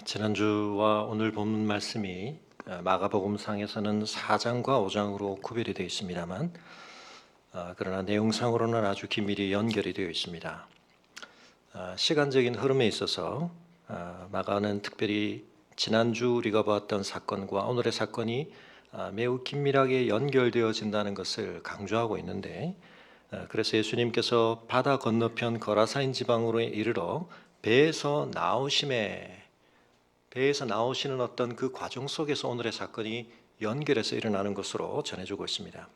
지난주와 오늘 본문 말씀이 마가복음상에서는 4장과 5장으로 구별이 되어 있습니다만 그러나 내용상으로는 아주 긴밀히 연결이 되어 있습니다. 시간적인 흐름에 있어서 마가는 특별히 지난주 우리가 보았던 사건과 오늘의 사건이 매우 긴밀하게 연결되어진다는 것을 강조하고 있는데, 그래서 예수님께서 바다 건너편 거라사인 지방으로 이르러 배에서 나오시는 어떤 그 과정 속에서 오늘의 사건이 연결해서 일어나는 것으로 전해주고 있습니다.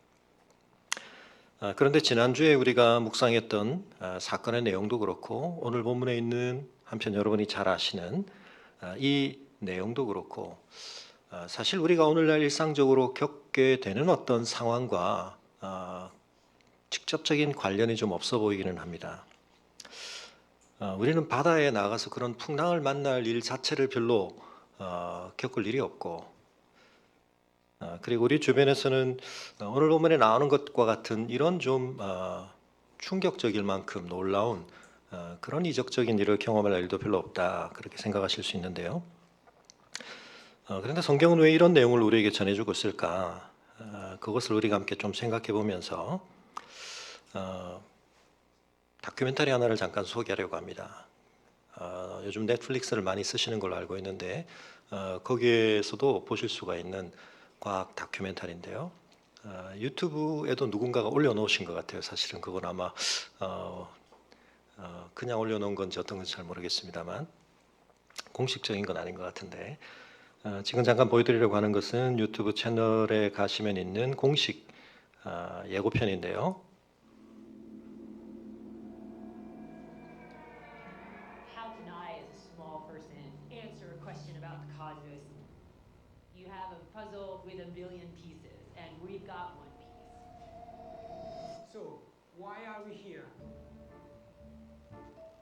그런데 지난주에 우리가 묵상했던 사건의 내용도 그렇고 오늘 본문에 있는 한편 여러분이 잘 아시는 이 내용도 그렇고 사실 우리가 오늘날 일상적으로 겪게 되는 어떤 상황과 직접적인 관련이 좀 없어 보이기는 합니다. 우리는 바다에 나가서 그런 풍랑을 만날 일 자체를 별로 겪을 일이 없고, 그리고 우리 주변에서는 오늘 본문에 나오는 것과 같은 이런 좀 충격적일 만큼 놀라운 그런 이적적인 일을 경험할 일도 별로 없다, 그렇게 생각하실 수 있는데요. 그런데 성경은 왜 이런 내용을 우리에게 전해주고 있을까? 그것을 우리가 함께 좀 생각해 보면서 다큐멘터리 하나를 잠깐 소개하려고 합니다. 요즘 넷플릭스를 많이 쓰시는 걸로 알고 있는데 거기에서도 보실 수가 있는 과학 다큐멘터리인데요. 유튜브에도 누군가가 올려놓으신 것 같아요. 사실은 그건 아마 그냥 올려놓은 건지 어떤 건지 잘 모르겠습니다만 공식적인 건 아닌 것 같은데, 지금 잠깐 보여드리려고 하는 것은 유튜브 채널에 가시면 있는 공식 예고편인데요. How can I, as a small person, answer a question about the cosmos? You have a puzzle with a billion pieces, and we've got one piece. So, why are we here?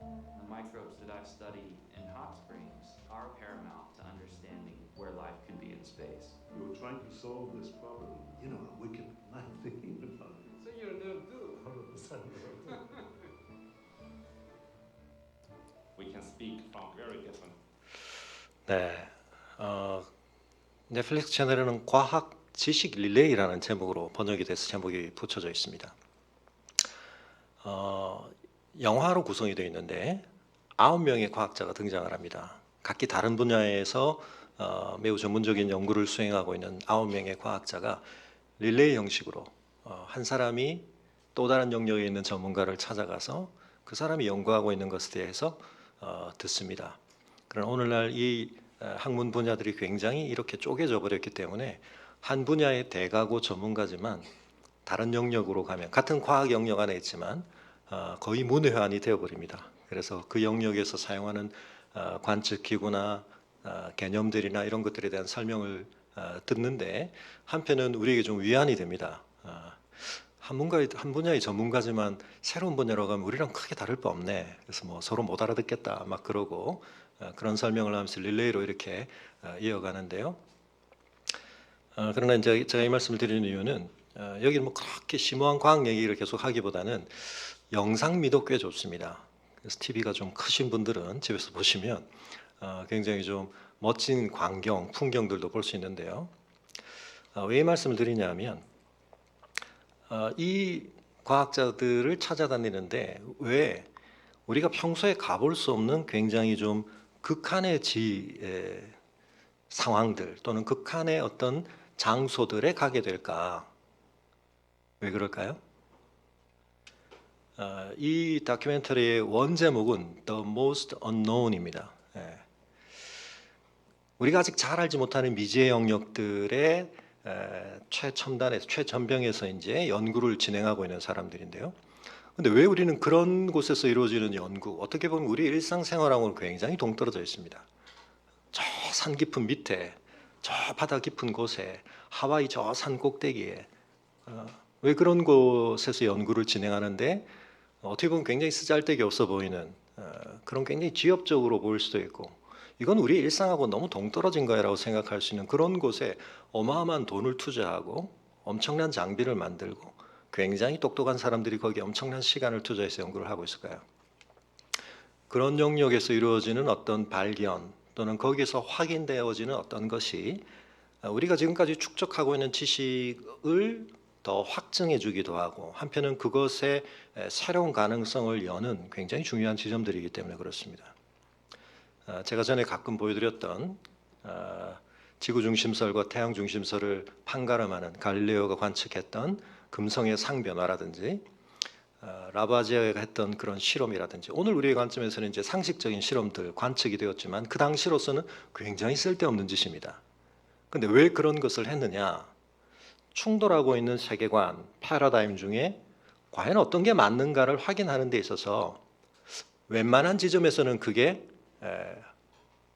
The microbes that I study in hot springs are paramount to understanding where life could be in space. We were trying to solve this problem. You know, a wicked mind thinking about it. So you're a nerd too. 100% We can speak from very different. 네, 넷플릭스 채널에는 과학 지식 릴레이라는 제목으로 번역이 돼서 제목이 붙여져 있습니다. 영화로 구성이 되어 있는데 9명의 과학자가 등장을 합니다. 각기 다른 분야에서 매우 전문적인 연구를 수행하고 있는 9명의 과학자가 릴레이 형식으로 한 사람이 또 다른 영역에 있는 전문가를 찾아가서 그 사람이 연구하고 있는 것에 대해서 듣습니다. 그러나 오늘날 이 학문 분야들이 굉장히 이렇게 쪼개져 버렸기 때문에 한 분야의 대가고 전문가지만 다른 영역으로 가면 같은 과학 영역 안에 있지만 거의 문외한이 되어버립니다. 그래서 그 영역에서 사용하는 관측기구나 개념들이나 이런 것들에 대한 설명을 듣는데 한편은 우리에게 좀 위안이 됩니다. 한 분야의 전문가지만 새로운 분야로 가면 우리랑 크게 다를 바 없네. 그래서 뭐 서로 못 알아듣겠다 막 그러고 그런 설명을 하면서 릴레이로 이렇게 이어가는데요. 그러나 이제 제가 이 말씀을 드리는 이유는 여기는 뭐 그렇게 심오한 과학 얘기를 계속 하기보다는 영상미도 꽤 좋습니다. 그래서 TV가 좀 크신 분들은 집에서 보시면 굉장히 좀 멋진 광경, 풍경들도 볼 수 있는데요. 왜 이 말씀을 드리냐면 이 과학자들을 찾아다니는데 왜 우리가 평소에 가볼 수 없는 굉장히 좀 극한의 상황들 또는 극한의 어떤 장소들에 가게 될까? 왜 그럴까요? 이 다큐멘터리의 원제목은 The Most Unknown입니다. 우리가 아직 잘 알지 못하는 미지의 영역들의 최첨단에서 최전병에서 이제 연구를 진행하고 있는 사람들인데요. 근데 왜 우리는 그런 곳에서 이루어지는 연구, 어떻게 보면 우리 일상생활하고는 굉장히 동떨어져 있습니다. 저 산 깊은 밑에, 저 바다 깊은 곳에, 하와이 저 산 꼭대기에 왜 그런 곳에서 연구를 진행하는데 어떻게 보면 굉장히 쓰잘데기 없어 보이는 그런 굉장히 지엽적으로 보일 수도 있고, 이건 우리 일상하고 너무 동떨어진 거야라고 생각할 수 있는 그런 곳에 어마어마한 돈을 투자하고 엄청난 장비를 만들고 굉장히 똑똑한 사람들이 거기에 엄청난 시간을 투자해서 연구를 하고 있을까요? 그런 영역에서 이루어지는 어떤 발견 또는 거기에서 확인되어지는 어떤 것이 우리가 지금까지 축적하고 있는 지식을 더 확증해 주기도 하고 한편은 그것의 새로운 가능성을 여는 굉장히 중요한 지점들이기 때문에 그렇습니다. 제가 전에 가끔 보여드렸던 지구 중심설과 태양 중심설을 판가름하는 갈릴레오가 관측했던 금성의 상변화라든지 라바지에가 했던 그런 실험이라든지 오늘 우리의 관점에서는 이제 상식적인 실험들 관측이 되었지만 그 당시로서는 굉장히 쓸데없는 짓입니다. 근데 왜 그런 것을 했느냐? 충돌하고 있는 세계관, 패러다임 중에 과연 어떤 게 맞는가를 확인하는 데 있어서 웬만한 지점에서는 그게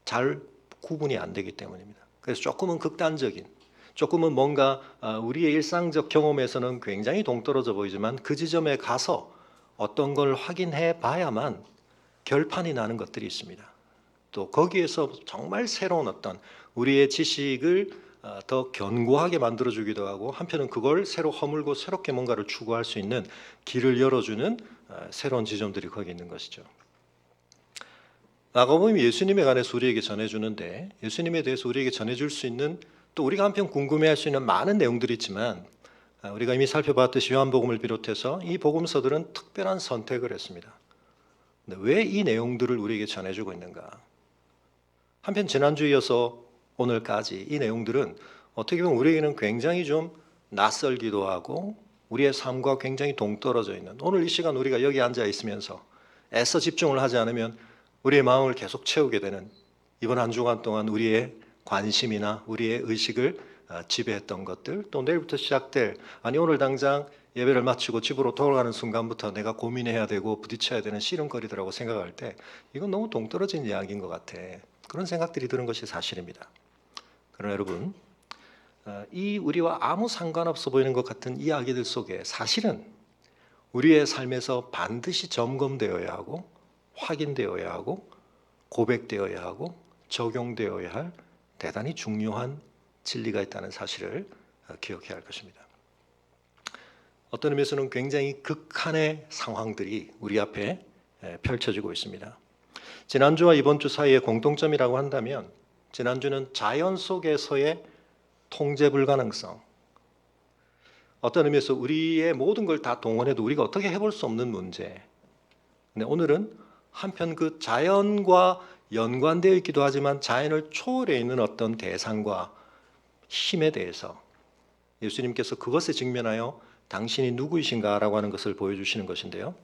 잘 구분이 안 되기 때문입니다. 그래서 조금은 극단적인, 조금은 뭔가 우리의 일상적 경험에서는 굉장히 동떨어져 보이지만 그 지점에 가서 어떤 걸 확인해 봐야만 결판이 나는 것들이 있습니다. 또 거기에서 정말 새로운 어떤 우리의 지식을 더 견고하게 만들어주기도 하고 한편은 그걸 새로 허물고 새롭게 뭔가를 추구할 수 있는 길을 열어주는 새로운 지점들이 거기 있는 것이죠. 마가복음이 예수님에 관해서 우리에게 전해주는데 예수님에 대해서 우리에게 전해줄 수 있는 또 우리가 한편 궁금해할 수 있는 많은 내용들이 있지만 우리가 이미 살펴봤듯이 요한복음을 비롯해서 이 복음서들은 특별한 선택을 했습니다. 근데 왜 이 내용들을 우리에게 전해주고 있는가? 한편 지난주에 이어서 오늘까지 이 내용들은 어떻게 보면 우리에게는 굉장히 좀 낯설기도 하고 우리의 삶과 굉장히 동떨어져 있는 오늘 이 시간 우리가 여기 앉아 있으면서 애써 집중을 하지 않으면 우리의 마음을 계속 채우게 되는 이번 한 주간 동안 우리의 관심이나 우리의 의식을 지배했던 것들 또 내일부터 시작될 아니 오늘 당장 예배를 마치고 집으로 돌아가는 순간부터 내가 고민해야 되고 부딪혀야 되는 씨름거리더라고 생각할 때 이건 너무 동떨어진 이야기인 것 같아. 그런 생각들이 드는 것이 사실입니다. 그러나 여러분 이 우리와 아무 상관없어 보이는 것 같은 이야기들 속에 사실은 우리의 삶에서 반드시 점검되어야 하고 확인되어야 하고 고백되어야 하고 적용되어야 할 대단히 중요한 진리가 있다는 사실을 기억해야 할 것입니다. 어떤 의미에서는 굉장히 극한의 상황들이 우리 앞에 펼쳐지고 있습니다. 지난주와 이번 주 사이의 공통점이라고 한다면 지난주는 자연 속에서의 통제 불가능성 어떤 의미에서 우리의 모든 걸 다 동원해도 우리가 어떻게 해볼 수 없는 문제 근데 오늘은 한편 그 자연과 연관되어 있기도 하지만 자연을 초월해 있는 어떤 대상과 힘에 대해서 예수님께서 그것에 직면하여 당신이 누구이신가라고 하는 것을 보여주시는 것인데요.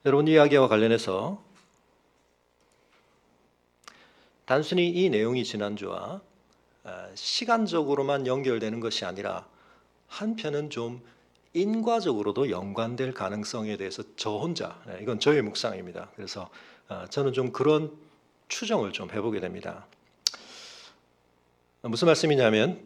여러분 이 이야기와 관련해서 단순히 이 내용이 지난주와 시간적으로만 연결되는 것이 아니라 한편은 좀 인과적으로도 연관될 가능성에 대해서 저 혼자 이건 저의 묵상입니다. 그래서 저는 좀 그런 추정을 좀 해보게 됩니다. 무슨 말씀이냐면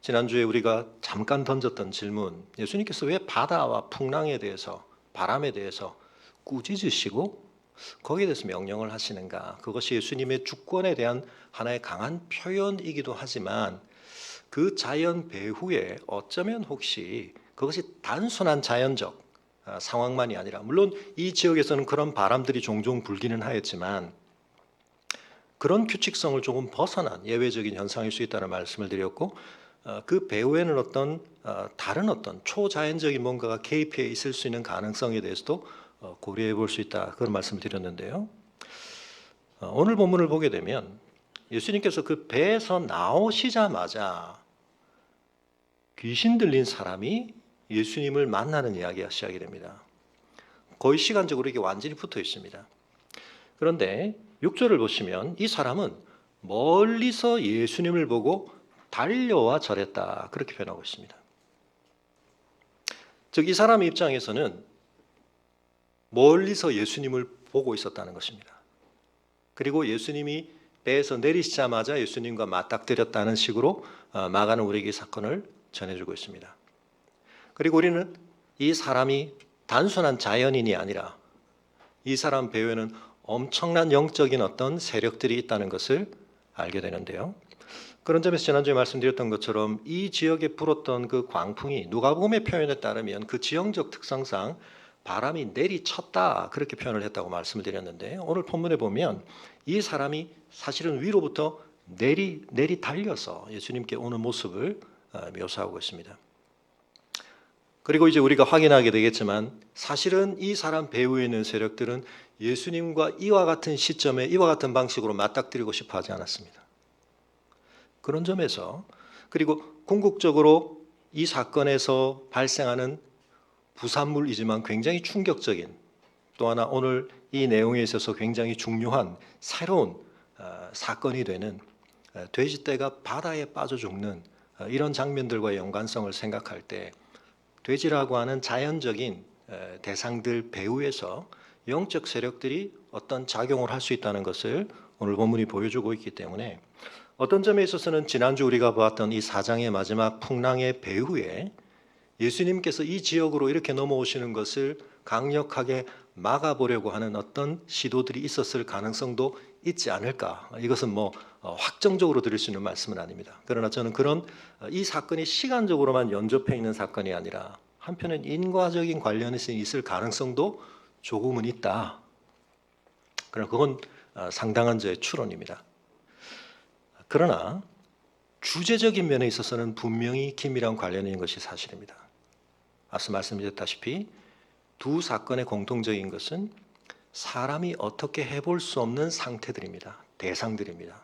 지난주에 우리가 잠깐 던졌던 질문 예수님께서 왜 바다와 풍랑에 대해서 바람에 대해서 꾸짖으시고 거기에 대해서 명령을 하시는가 그것이 예수님의 주권에 대한 하나의 강한 표현이기도 하지만 그 자연 배후에 어쩌면 혹시 그것이 단순한 자연적 상황만이 아니라 물론 이 지역에서는 그런 바람들이 종종 불기는 하였지만 그런 규칙성을 조금 벗어난 예외적인 현상일 수 있다는 말씀을 드렸고 그 배후에는 어떤 다른 어떤 초자연적인 뭔가가 개입해 있을 수 있는 가능성에 대해서도 고려해 볼 수 있다 그런 말씀을 드렸는데요. 오늘 본문을 보게 되면 예수님께서 그 배에서 나오시자마자 귀신 들린 사람이 예수님을 만나는 이야기가 시작이 됩니다. 거의 시간적으로 이게 완전히 붙어 있습니다. 그런데 6절을 보시면 이 사람은 멀리서 예수님을 보고 달려와 절했다 그렇게 표현하고 있습니다. 즉 이 사람의 입장에서는 멀리서 예수님을 보고 있었다는 것입니다. 그리고 예수님이 배에서 내리시자마자 예수님과 맞닥뜨렸다는 식으로 마가는 우리에게 이 사건을 전해주고 있습니다. 그리고 우리는 이 사람이 단순한 자연인이 아니라 이 사람 배후에는 엄청난 영적인 어떤 세력들이 있다는 것을 알게 되는데요. 그런 점에서 지난주에 말씀드렸던 것처럼 이 지역에 불었던 그 광풍이 누가복음의 표현에 따르면 그 지형적 특성상 바람이 내리쳤다 그렇게 표현을 했다고 말씀을 드렸는데 오늘 본문에 보면 이 사람이 사실은 위로부터 내리 달려서 예수님께 오는 모습을 묘사하고 있습니다. 그리고 이제 우리가 확인하게 되겠지만 사실은 이 사람 배후에 있는 세력들은 예수님과 이와 같은 시점에 이와 같은 방식으로 맞닥뜨리고 싶어 하지 않았습니다. 그런 점에서 그리고 궁극적으로 이 사건에서 발생하는 부산물이지만 굉장히 충격적인 또 하나 오늘 이 내용에 있어서 굉장히 중요한 새로운 사건이 되는 돼지떼가 바다에 빠져 죽는 이런 장면들과의 연관성을 생각할 때 돼지라고 하는 자연적인 대상들 배후에서 영적 세력들이 어떤 작용을 할 수 있다는 것을 오늘 본문이 보여주고 있기 때문에 어떤 점에 있어서는 지난주 우리가 보았던 이 4장의 마지막 풍랑의 배후에 예수님께서 이 지역으로 이렇게 넘어오시는 것을 강력하게 막아보려고 하는 어떤 시도들이 있었을 가능성도 있지 않을까. 이것은 확정적으로 드릴 수 있는 말씀은 아닙니다. 그러나 저는 그런 이 사건이 시간적으로만 연접해 있는 사건이 아니라 한편은 인과적인 관련이 있을 가능성도 조금은 있다. 그러나 그건 상당한 저의 추론입니다. 그러나 주제적인 면에 있어서는 분명히 긴밀한 관련이 있는 것이 사실입니다. 앞서 말씀드렸다시피 두 사건의 공통적인 것은 사람이 어떻게 해볼 수 없는 상태들입니다. 대상들입니다.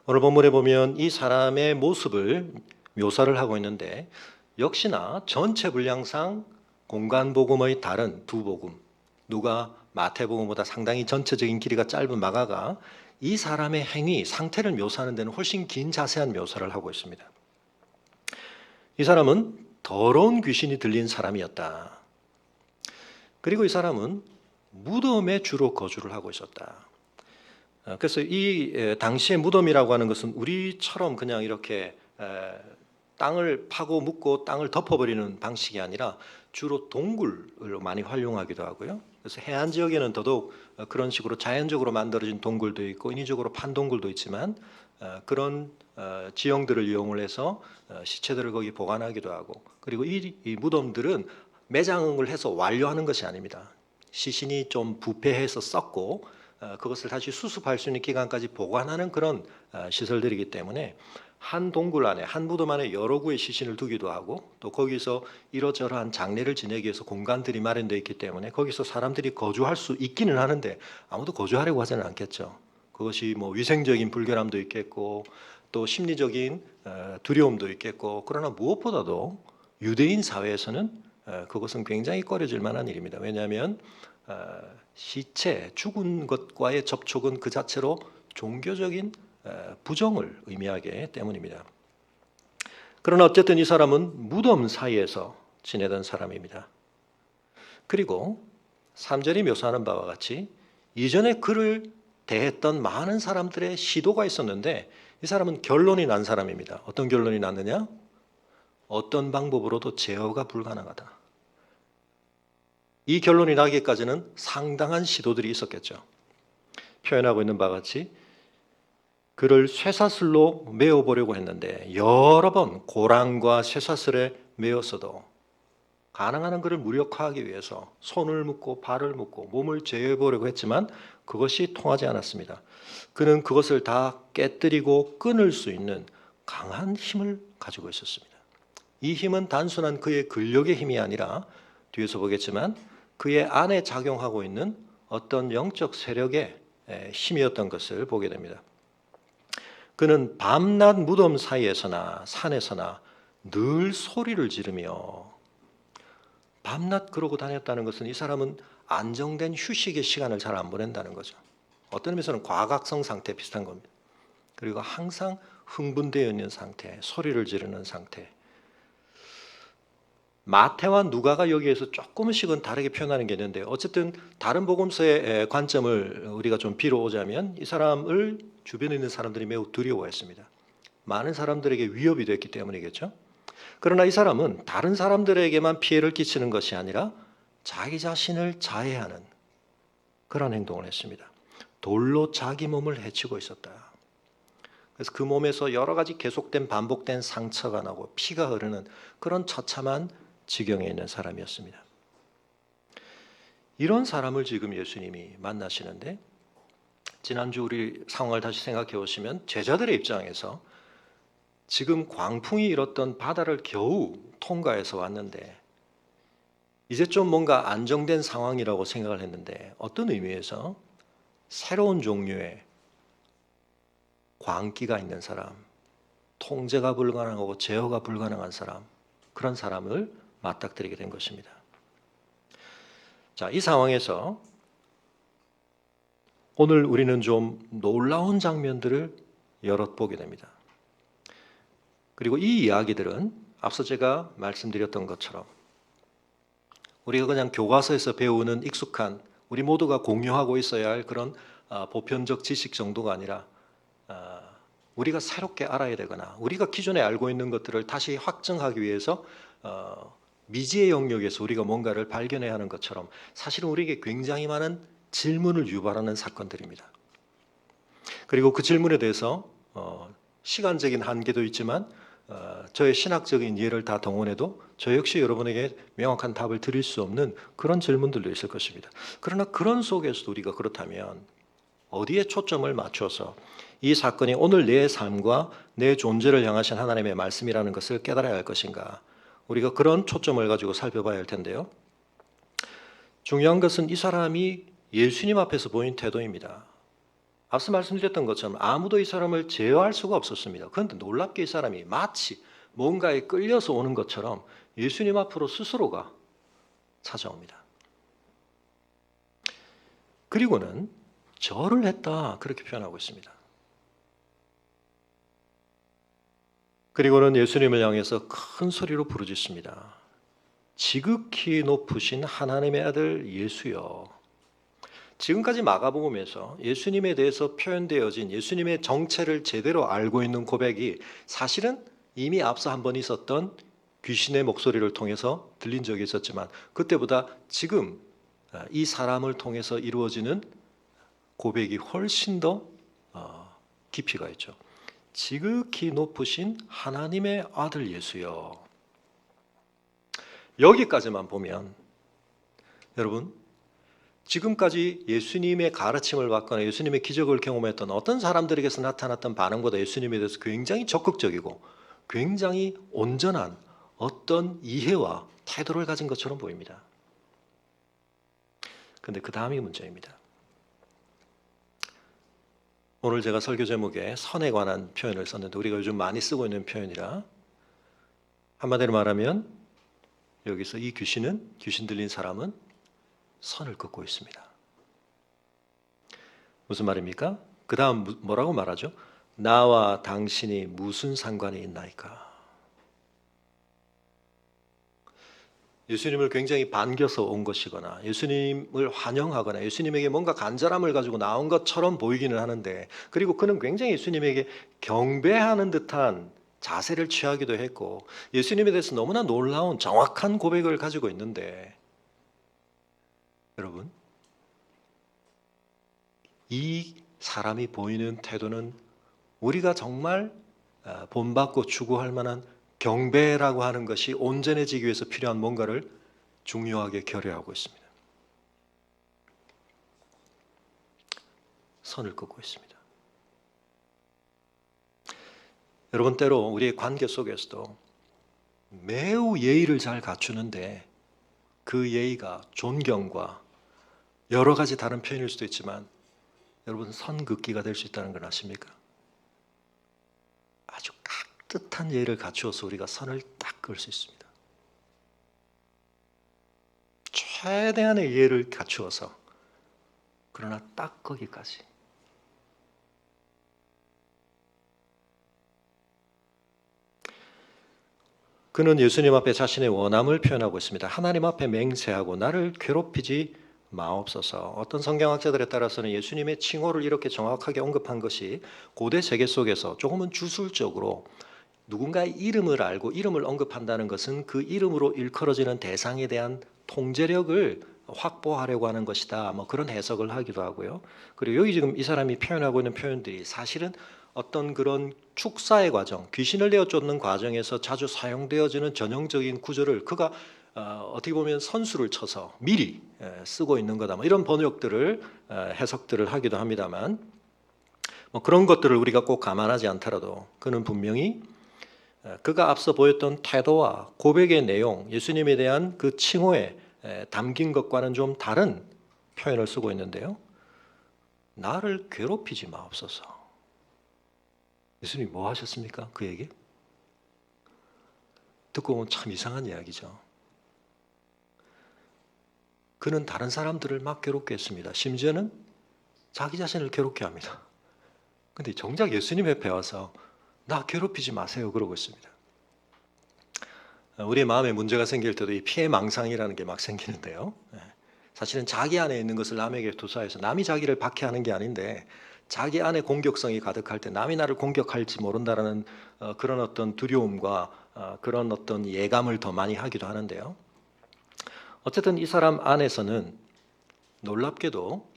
오늘 본문에 보면 이 사람의 모습을 묘사를 하고 있는데 역시나 전체 분량상 공간복음의 다른 두 복음 누가 마태복음보다 상당히 전체적인 길이가 짧은 마가가 이 사람의 행위, 상태를 묘사하는 데는 훨씬 긴 자세한 묘사를 하고 있습니다. 이 사람은 더러운 귀신이 들린 사람이었다. 그리고 이 사람은 무덤에 주로 거주를 하고 있었다. 그래서 이 당시의 무덤이라고 하는 것은 우리처럼 그냥 이렇게 땅을 파고 묻고 땅을 덮어버리는 방식이 아니라 주로 동굴을 많이 활용하기도 하고요. 그래서 해안 지역에는 더더욱 그런 식으로 자연적으로 만들어진 동굴도 있고 인위적으로 판 동굴도 있지만 그런 지형들을 이용을 해서 시체들을 거기 보관하기도 하고 그리고 이 무덤들은 매장을 해서 완료하는 것이 아닙니다. 시신이 좀 부패해서 썩고 그것을 다시 수습할 수 있는 기간까지 보관하는 그런 시설들이기 때문에 한 동굴 안에 한 무덤 안에 여러 구의 시신을 두기도 하고 또 거기서 이러저러한 장례를 지내기 위해서 공간들이 마련되어 있기 때문에 거기서 사람들이 거주할 수 있기는 하는데 아무도 거주하려고 하지는 않겠죠. 그것이 위생적인 불결함도 있겠고 또 심리적인 두려움도 있겠고 그러나 무엇보다도 유대인 사회에서는 그것은 굉장히 꺼려질 만한 일입니다. 왜냐하면 시체, 죽은 것과의 접촉은 그 자체로 종교적인 부정을 의미하기 때문입니다. 그러나 어쨌든 이 사람은 무덤 사이에서 지내던 사람입니다. 그리고 3절이 묘사하는 바와 같이 이전에 그를 대했던 많은 사람들의 시도가 있었는데 이 사람은 결론이 난 사람입니다. 어떤 결론이 났느냐? 어떤 방법으로도 제어가 불가능하다. 이 결론이 나기까지는 상당한 시도들이 있었겠죠. 표현하고 있는 바와 같이 그를 쇠사슬로 메어보려고 했는데 여러 번 고랑과 쇠사슬에 메었어도 가능한 한 그를 무력화하기 위해서 손을 묶고 발을 묶고 몸을 제어해보려고 했지만 그것이 통하지 않았습니다. 그는 그것을 다 깨뜨리고 끊을 수 있는 강한 힘을 가지고 있었습니다. 이 힘은 단순한 그의 근력의 힘이 아니라 뒤에서 보겠지만 그의 안에 작용하고 있는 어떤 영적 세력의 힘이었던 것을 보게 됩니다. 그는 밤낮 무덤 사이에서나 산에서나 늘 소리를 지르며 밤낮 그러고 다녔다는 것은 이 사람은 안정된 휴식의 시간을 잘 안 보낸다는 거죠. 어떤 의미에서는 과각성 상태 비슷한 겁니다. 그리고 항상 흥분되어 있는 상태, 소리를 지르는 상태. 마태와 누가가 여기에서 조금씩은 다르게 표현하는 게 있는데 어쨌든 다른 복음서의 관점을 우리가 좀 빌어오자면 이 사람을 주변에 있는 사람들이 매우 두려워했습니다. 많은 사람들에게 위협이 됐기 때문이겠죠. 그러나 이 사람은 다른 사람들에게만 피해를 끼치는 것이 아니라 자기 자신을 자해하는 그런 행동을 했습니다. 돌로 자기 몸을 해치고 있었다. 그래서 그 몸에서 여러 가지 계속된 반복된 상처가 나고 피가 흐르는 그런 처참한 지경에 있는 사람이었습니다. 이런 사람을 지금 예수님이 만나시는데, 지난주 우리 상황을 다시 생각해 보시면 제자들의 입장에서 지금 광풍이 일었던 바다를 겨우 통과해서 왔는데 이제 좀 뭔가 안정된 상황이라고 생각을 했는데, 어떤 의미에서 새로운 종류의 광기가 있는 사람, 통제가 불가능하고 제어가 불가능한 사람, 그런 사람을 맞닥뜨리게 된 것입니다. 자, 이 상황에서 오늘 우리는 좀 놀라운 장면들을 여럿 보게 됩니다. 그리고 이 이야기들은 앞서 제가 말씀드렸던 것처럼 우리가 그냥 교과서에서 배우는 익숙한, 우리 모두가 공유하고 있어야 할 그런 보편적 지식 정도가 아니라 우리가 새롭게 알아야 되거나 우리가 기존에 알고 있는 것들을 다시 확증하기 위해서 미지의 영역에서 우리가 뭔가를 발견해야 하는 것처럼 사실은 우리에게 굉장히 많은 질문을 유발하는 사건들입니다. 그리고 그 질문에 대해서 시간적인 한계도 있지만 저의 신학적인 이해를 다 동원해도 저 역시 여러분에게 명확한 답을 드릴 수 없는 그런 질문들도 있을 것입니다. 그러나 그런 속에서도 우리가 그렇다면 어디에 초점을 맞춰서 이 사건이 오늘 내 삶과 내 존재를 향하신 하나님의 말씀이라는 것을 깨달아야 할 것인가, 우리가 그런 초점을 가지고 살펴봐야 할 텐데요. 중요한 것은 이 사람이 예수님 앞에서 보인 태도입니다. 앞서 말씀드렸던 것처럼 아무도 이 사람을 제어할 수가 없었습니다. 그런데 놀랍게 이 사람이 마치 뭔가에 끌려서 오는 것처럼 예수님 앞으로 스스로가 찾아옵니다. 그리고는 절을 했다, 그렇게 표현하고 있습니다. 그리고는 예수님을 향해서 큰 소리로 부르짖습니다. 지극히 높으신 하나님의 아들 예수여. 지금까지 마가복음에서 예수님에 대해서 표현되어진 예수님의 정체를 제대로 알고 있는 고백이 사실은 이미 앞서 한 번 있었던 귀신의 목소리를 통해서 들린 적이 있었지만, 그때보다 지금 이 사람을 통해서 이루어지는 고백이 훨씬 더 깊이가 있죠. 지극히 높으신 하나님의 아들 예수여. 여기까지만 보면 여러분, 지금까지 예수님의 가르침을 받거나 예수님의 기적을 경험했던 어떤 사람들에게서 나타났던 반응보다 예수님에 대해서 굉장히 적극적이고 굉장히 온전한 어떤 이해와 태도를 가진 것처럼 보입니다. 그런데 그 다음이 문제입니다. 오늘 제가 설교 제목에 선에 관한 표현을 썼는데 우리가 요즘 많이 쓰고 있는 표현이라, 한마디로 말하면 여기서 이 귀신 들린 사람은 선을 긋고 있습니다. 무슨 말입니까? 그 다음 뭐라고 말하죠? 나와 당신이 무슨 상관이 있나이까? 예수님을 굉장히 반겨서 온 것이거나 예수님을 환영하거나 예수님에게 뭔가 간절함을 가지고 나온 것처럼 보이기는 하는데, 그리고 그는 굉장히 예수님에게 경배하는 듯한 자세를 취하기도 했고 예수님에 대해서 너무나 놀라운 정확한 고백을 가지고 있는데, 여러분, 이 사람이 보이는 태도는 우리가 정말 본받고 추구할 만한 경배라고 하는 것이 온전해지기 위해서 필요한 뭔가를 중요하게 결여하고 있습니다. 선을 긋고 있습니다. 여러분, 때로 우리의 관계 속에서도 매우 예의를 잘 갖추는데 그 예의가 존경과 여러 가지 다른 표현일 수도 있지만 여러분, 선 긋기가 될 수 있다는 걸 아십니까? 아주 깍듯한 예의를 갖추어서 우리가 선을 딱 그을 수 있습니다. 최대한의 예의를 갖추어서, 그러나 딱 거기까지. 그는 예수님 앞에 자신의 원함을 표현하고 있습니다. 하나님 앞에 맹세하고 나를 괴롭히지 마옵소서. 어떤 성경학자들에 따라서는 예수님의 칭호를 이렇게 정확하게 언급한 것이 고대 세계 속에서 조금은 주술적으로 누군가의 이름을 알고 이름을 언급한다는 것은 그 이름으로 일컬어지는 대상에 대한 통제력을 확보하려고 하는 것이다, 뭐 그런 해석을 하기도 하고요. 그리고 여기 지금 이 사람이 표현하고 있는 표현들이 사실은 어떤 그런 축사의 과정, 귀신을 내어 쫓는 과정에서 자주 사용되어지는 전형적인 구조를 그가 어떻게 보면 선수를 쳐서 미리 쓰고 있는 거다. 뭐 이런 번역들을 해석들을 하기도 합니다만 뭐 그런 것들을 우리가 꼭 감안하지 않더라도 그는 분명히 그가 앞서 보였던 태도와 고백의 내용, 예수님에 대한 그 칭호에 담긴 것과는 좀 다른 표현을 쓰고 있는데요. 나를 괴롭히지 마옵소서. 예수님 뭐 하셨습니까? 그에게? 듣고 보면 참 이상한 이야기죠. 그는 다른 사람들을 막 괴롭게 했습니다. 심지어는 자기 자신을 괴롭게 합니다. 근데 정작 예수님 옆에 와서 나 괴롭히지 마세요 그러고 있습니다. 우리의 마음에 문제가 생길 때도 이 피해망상이라는 게 막 생기는데요. 사실은 자기 안에 있는 것을 남에게 투사해서 남이 자기를 박해하는 게 아닌데 자기 안에 공격성이 가득할 때 남이 나를 공격할지 모른다라는 그런 어떤 두려움과 그런 어떤 예감을 더 많이 하기도 하는데요. 어쨌든 이 사람 안에서는 놀랍게도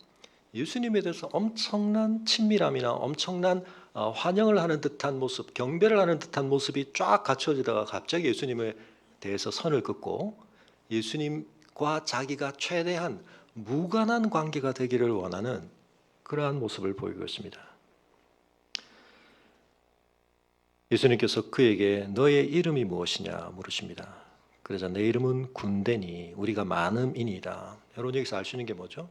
예수님에 대해서 엄청난 친밀함이나 엄청난 환영을 하는 듯한 모습, 경배를 하는 듯한 모습이 쫙 갖춰지다가 갑자기 예수님에 대해서 선을 긋고 예수님과 자기가 최대한 무관한 관계가 되기를 원하는 그러한 모습을 보이고 있습니다. 예수님께서 그에게 너의 이름이 무엇이냐 물으십니다. 그러자 내 이름은 군대니 우리가 많음이니이다. 여러분 여기서 알 수 있는 게 뭐죠?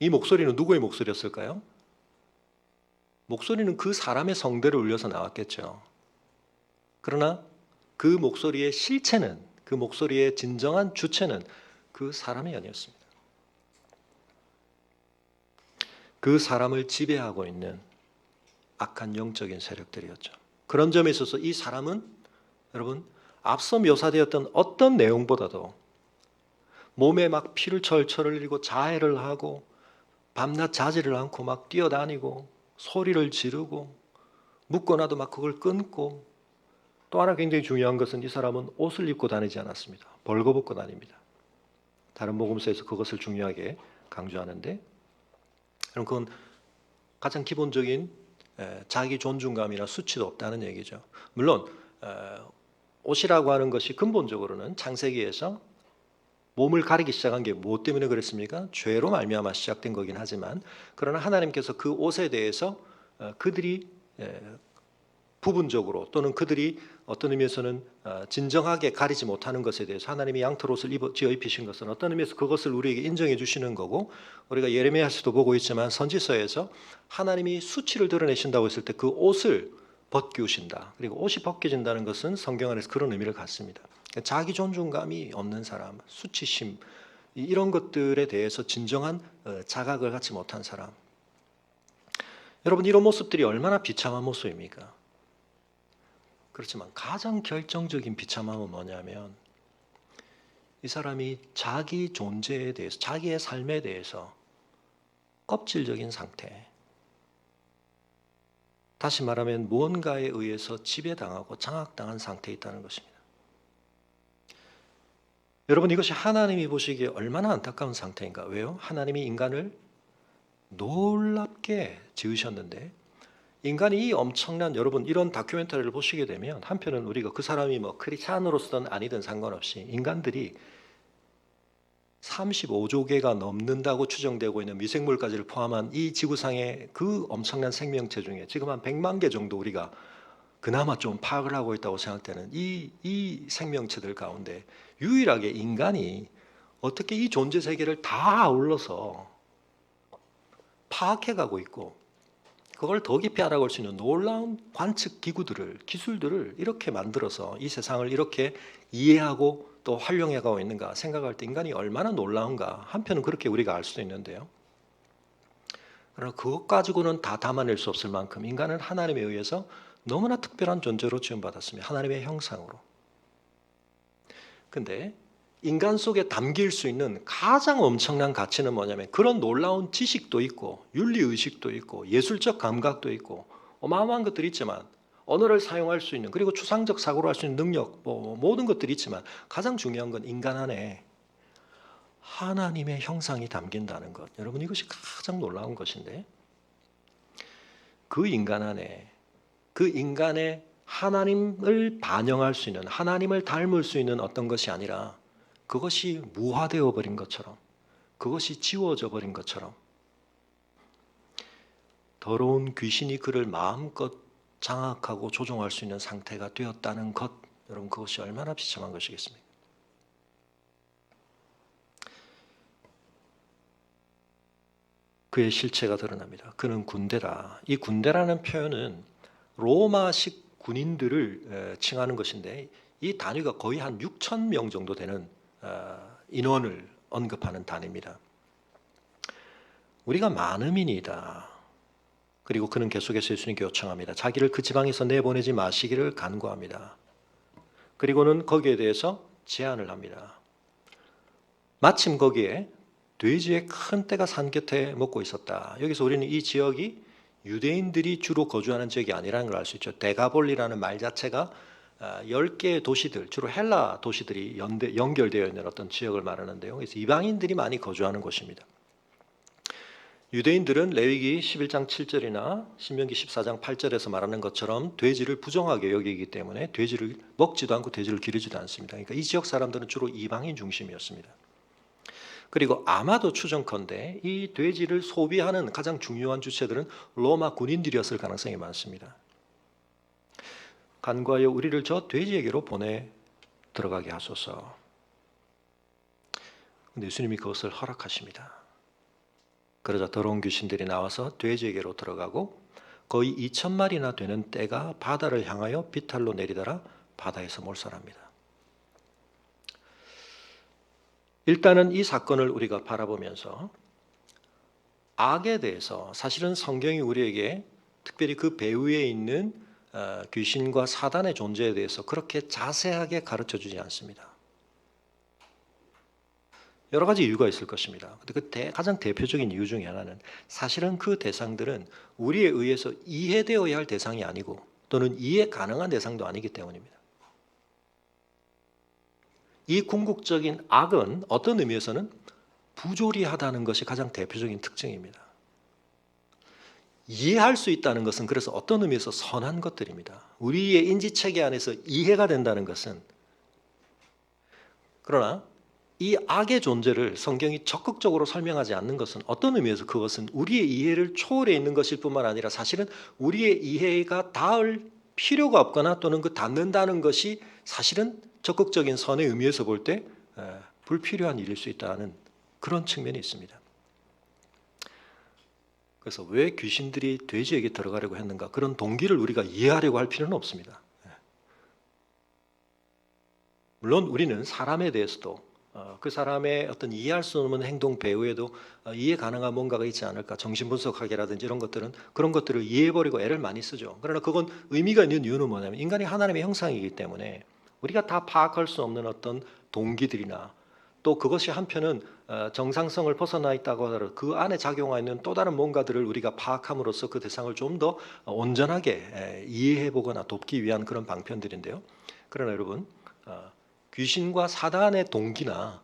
이 목소리는 누구의 목소리였을까요? 목소리는 그 사람의 성대를 울려서 나왔겠죠. 그러나 그 목소리의 실체는, 그 목소리의 진정한 주체는 그 사람이 아니었습니다. 그 사람을 지배하고 있는 악한 영적인 세력들이었죠. 그런 점에 있어서 이 사람은 여러분 앞서 묘사되었던 어떤 내용보다도 몸에 막 피를 철철 흘리고 자해를 하고 밤낮 자지를 않고 막 뛰어다니고 소리를 지르고 묶어놔도 막 그걸 끊고 또 하나 굉장히 중요한 것은 이 사람은 옷을 입고 다니지 않았습니다. 벌거벗고 다닙니다. 다른 복음서에서 그것을 중요하게 강조하는데 그럼 그건 가장 기본적인 자기 존중감이나 수치도 없다는 얘기죠. 물론 옷이라고 하는 것이 근본적으로는 창세기에서 몸을 가리기 시작한 게 무엇 때문에 그랬습니까? 죄로 말미암아 시작된 거긴 하지만 그러나 하나님께서 그 옷에 대해서 그들이 부분적으로 또는 그들이 어떤 의미에서는 진정하게 가리지 못하는 것에 대해서 하나님이 양털 옷을 지어 입히신 것은 어떤 의미에서 그것을 우리에게 인정해 주시는 거고 우리가 예레미야서도 보고 있지만 선지서에서 하나님이 수치를 드러내신다고 했을 때 그 옷을 벗기우신다. 그리고 옷이 벗겨진다는 것은 성경 안에서 그런 의미를 갖습니다. 자기 존중감이 없는 사람, 수치심 이런 것들에 대해서 진정한 자각을 갖지 못한 사람. 여러분 이런 모습들이 얼마나 비참한 모습입니까? 그렇지만 가장 결정적인 비참함은 뭐냐면 이 사람이 자기 존재에 대해서 자기의 삶에 대해서 껍질적인 상태 다시 말하면 무언가에 의해서 지배당하고 장악당한 상태에 있다는 것입니다. 여러분 이것이 하나님이 보시기에 얼마나 안타까운 상태인가? 왜요? 하나님이 인간을 놀랍게 지으셨는데 인간이 이 엄청난 여러분 이런 다큐멘터리를 보시게 되면 한편은 우리가 그 사람이 뭐 크리스찬으로서든 아니든 상관없이 인간들이 35조 개가 넘는다고 추정되고 있는 미생물까지를 포함한 이 지구상의 그 엄청난 생명체 중에 지금 한 100만 개 정도 우리가 그나마 좀 파악을 하고 있다고 생각되는 이 생명체들 가운데 유일하게 인간이 어떻게 이 존재 세계를 다 아울러서 파악해가고 있고 그걸 더 깊이 알아볼 수 있는 놀라운 관측 기구들을 기술들을 이렇게 만들어서 이 세상을 이렇게 이해하고 또 활용해가고 있는가 생각할 때 인간이 얼마나 놀라운가 한편은 그렇게 우리가 알 수도 있는데요. 그러나 그것 가지고는 다 담아낼 수 없을 만큼 인간은 하나님에 의해서 너무나 특별한 존재로 지음받았습니다. 하나님의 형상으로. 근데 인간 속에 담길 수 있는 가장 엄청난 가치는 뭐냐면 그런 놀라운 지식도 있고 윤리의식도 있고 예술적 감각도 있고 어마어마한 것들이 있지만 언어를 사용할 수 있는 그리고 추상적 사고를 할 수 있는 능력 뭐 모든 것들이 있지만 가장 중요한 건 인간 안에 하나님의 형상이 담긴다는 것. 여러분 이것이 가장 놀라운 것인데 그 인간 안에 그 인간의 하나님을 반영할 수 있는, 하나님을 닮을 수 있는 어떤 것이 아니라 그것이 무화되어 버린 것처럼, 그것이 지워져 버린 것처럼 더러운 귀신이 그를 마음껏 장악하고 조종할 수 있는 상태가 되었다는 것, 여러분 그것이 얼마나 비참한 것이겠습니까? 그의 실체가 드러납니다. 그는 군대다. 이 군대라는 표현은 로마식 군인들을 칭하는 것인데 이 단위가 거의 한 6천 명 정도 되는 인원을 언급하는 단위입니다. 우리가 많음이니이다. 그리고 그는 계속해서 예수님께 요청합니다. 자기를 그 지방에서 내보내지 마시기를 간구합니다. 그리고는 거기에 대해서 제안을 합니다. 마침 거기에 돼지의 큰 떼가 산 곁에 먹고 있었다. 여기서 우리는 이 지역이 유대인들이 주로 거주하는 지역이 아니라는 걸 알 수 있죠. 데가볼리라는 말 자체가 10개의 도시들, 주로 헬라 도시들이 연결되어 있는 어떤 지역을 말하는데요. 그래서 이방인들이 많이 거주하는 곳입니다. 유대인들은 레위기 11장 7절이나 신명기 14장 8절에서 말하는 것처럼 돼지를 부정하게 여기기 때문에 돼지를 먹지도 않고 돼지를 기르지도 않습니다. 그러니까 이 지역 사람들은 주로 이방인 중심이었습니다. 그리고 아마도 추정컨대 이 돼지를 소비하는 가장 중요한 주체들은 로마 군인들이었을 가능성이 많습니다. 간구하여 우리를 저 돼지에게로 보내 들어가게 하소서. 근데 예수님이 그것을 허락하십니다. 그러자 더러운 귀신들이 나와서 돼지에게로 들어가고 거의 2,000마리나 되는 떼가 바다를 향하여 비탈로 내리더라 바다에서 몰살합니다. 일단은 이 사건을 우리가 바라보면서 악에 대해서 사실은 성경이 우리에게 특별히 그 배후에 있는 귀신과 사단의 존재에 대해서 그렇게 자세하게 가르쳐주지 않습니다. 여러 가지 이유가 있을 것입니다. 근데 가장 대표적인 이유 중에 하나는 사실은 그 대상들은 우리에 의해서 이해되어야 할 대상이 아니고 또는 이해 가능한 대상도 아니기 때문입니다. 이 궁극적인 악은 어떤 의미에서는 부조리하다는 것이 가장 대표적인 특징입니다. 이해할 수 있다는 것은 그래서 어떤 의미에서 선한 것들입니다. 우리의 인지체계 안에서 이해가 된다는 것은, 그러나 이 악의 존재를 성경이 적극적으로 설명하지 않는 것은 어떤 의미에서 그것은 우리의 이해를 초월해 있는 것일 뿐만 아니라 사실은 우리의 이해가 닿을 필요가 없거나 또는 그 닿는다는 것이 사실은 적극적인 선의 의미에서 볼 때 불필요한 일일 수 있다는 그런 측면이 있습니다. 그래서 왜 귀신들이 돼지에게 들어가려고 했는가, 그런 동기를 우리가 이해하려고 할 필요는 없습니다. 물론 우리는 사람에 대해서도 그 사람의 어떤 이해할 수 없는 행동 배후에도 이해 가능한 뭔가가 있지 않을까, 정신분석학이라든지 이런 것들은 그런 것들을 이해해버리고 애를 많이 쓰죠. 그러나 그건 의미가 있는 이유는 뭐냐면 인간이 하나님의 형상이기 때문에 우리가 다 파악할 수 없는 어떤 동기들이나 또 그것이 한편은 정상성을 벗어나 있다고 하더라도 그 안에 작용하고 있는 또 다른 뭔가들을 우리가 파악함으로써 그 대상을 좀 더 온전하게 이해해보거나 돕기 위한 그런 방편들인데요. 그러나 여러분, 귀신과 사단의 동기나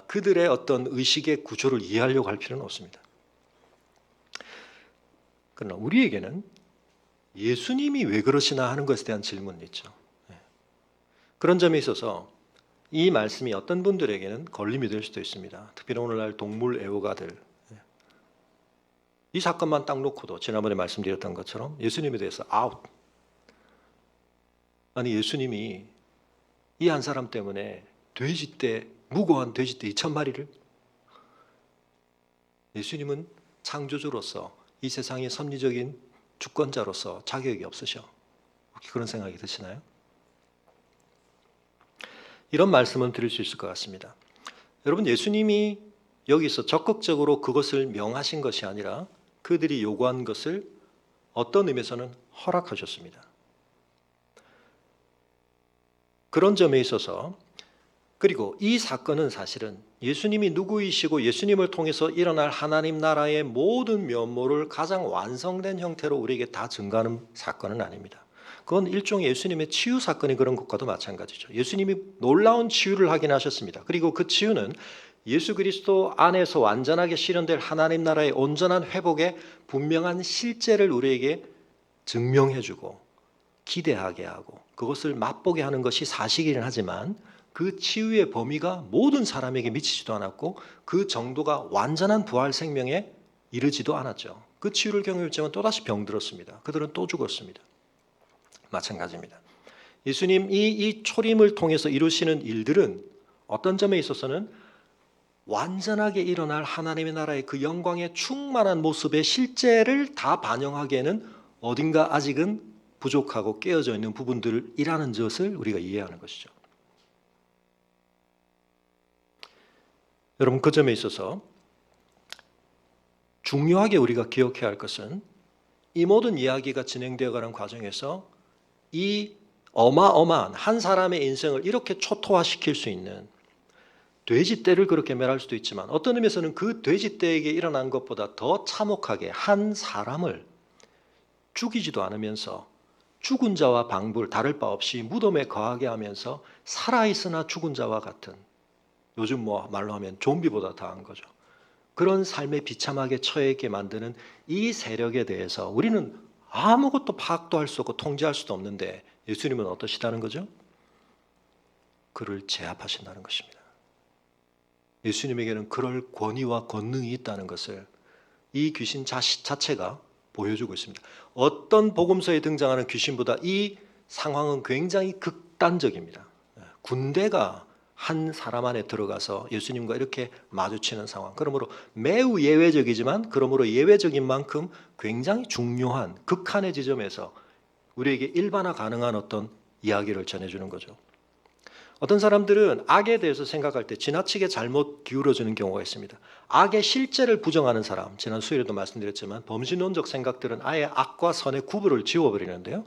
그들의 어떤 의식의 구조를 이해하려고 할 필요는 없습니다. 그러나 우리에게는 예수님이 왜 그러시나 하는 것에 대한 질문이 있죠. 그런 점에 있어서 이 말씀이 어떤 분들에게는 걸림이 될 수도 있습니다. 특별히 오늘날 동물 애호가들, 이 사건만 딱 놓고도 지난번에 말씀드렸던 것처럼 예수님에 대해서 아웃, 아니 예수님이 이 한 사람 때문에 돼지떼, 무고한 돼지떼 2,000마리를, 예수님은 창조주로서 이 세상의 섭리적인 주권자로서 자격이 없으셔. 혹시 그런 생각이 드시나요? 이런 말씀은 드릴 수 있을 것 같습니다. 여러분, 예수님이 여기서 적극적으로 그것을 명하신 것이 아니라 그들이 요구한 것을 어떤 의미에서는 허락하셨습니다. 그런 점에 있어서, 그리고 이 사건은 사실은 예수님이 누구이시고 예수님을 통해서 일어날 하나님 나라의 모든 면모를 가장 완성된 형태로 우리에게 다 증가하는 사건은 아닙니다. 그건 일종의 예수님의 치유 사건이 그런 것과도 마찬가지죠. 예수님이 놀라운 치유를 하긴 하셨습니다. 그리고 그 치유는 예수 그리스도 안에서 완전하게 실현될 하나님 나라의 온전한 회복의 분명한 실제를 우리에게 증명해주고 기대하게 하고 그것을 맛보게 하는 것이 사실이긴 하지만 그 치유의 범위가 모든 사람에게 미치지도 않았고 그 정도가 완전한 부활 생명에 이르지도 않았죠. 그 치유를 경험했지만 또다시 병들었습니다. 그들은 또 죽었습니다. 마찬가지입니다. 예수님이 이 초림을 통해서 이루시는 일들은 어떤 점에 있어서는 완전하게 일어날 하나님의 나라의 그 영광의 충만한 모습의 실제를 다 반영하기에는 어딘가 아직은 부족하고 깨어져 있는 부분들이라는 것을 우리가 이해하는 것이죠. 여러분, 그 점에 있어서 중요하게 우리가 기억해야 할 것은 이 모든 이야기가 진행되어 가는 과정에서 이 어마어마한 한 사람의 인생을 이렇게 초토화시킬 수 있는 돼지떼를 그렇게 멸할 수도 있지만 어떤 의미에서는 그 돼지떼에게 일어난 것보다 더 참혹하게 한 사람을 죽이지도 않으면서 죽은 자와 방불 다를 바 없이 무덤에 거하게 하면서 살아있으나 죽은 자와 같은, 요즘 뭐 말로 하면 좀비보다 더한 거죠. 그런 삶에 비참하게 처해있게 만드는 이 세력에 대해서 우리는 아무것도 파악도 할 수 없고 통제할 수도 없는데 예수님은 어떠시다는 거죠? 그를 제압하신다는 것입니다. 예수님에게는 그럴 권위와 권능이 있다는 것을 이 귀신 자체가 보여주고 있습니다. 어떤 복음서에 등장하는 귀신보다 이 상황은 굉장히 극단적입니다. 군대가 한 사람 안에 들어가서 예수님과 이렇게 마주치는 상황. 그러므로 매우 예외적이지만 그러므로 예외적인 만큼 굉장히 중요한 극한의 지점에서 우리에게 일반화 가능한 어떤 이야기를 전해주는 거죠. 어떤 사람들은 악에 대해서 생각할 때 지나치게 잘못 기울어지는 경우가 있습니다. 악의 실제를 부정하는 사람, 지난 수요일에도 말씀드렸지만 범신론적 생각들은 아예 악과 선의 구분을 지워버리는데요.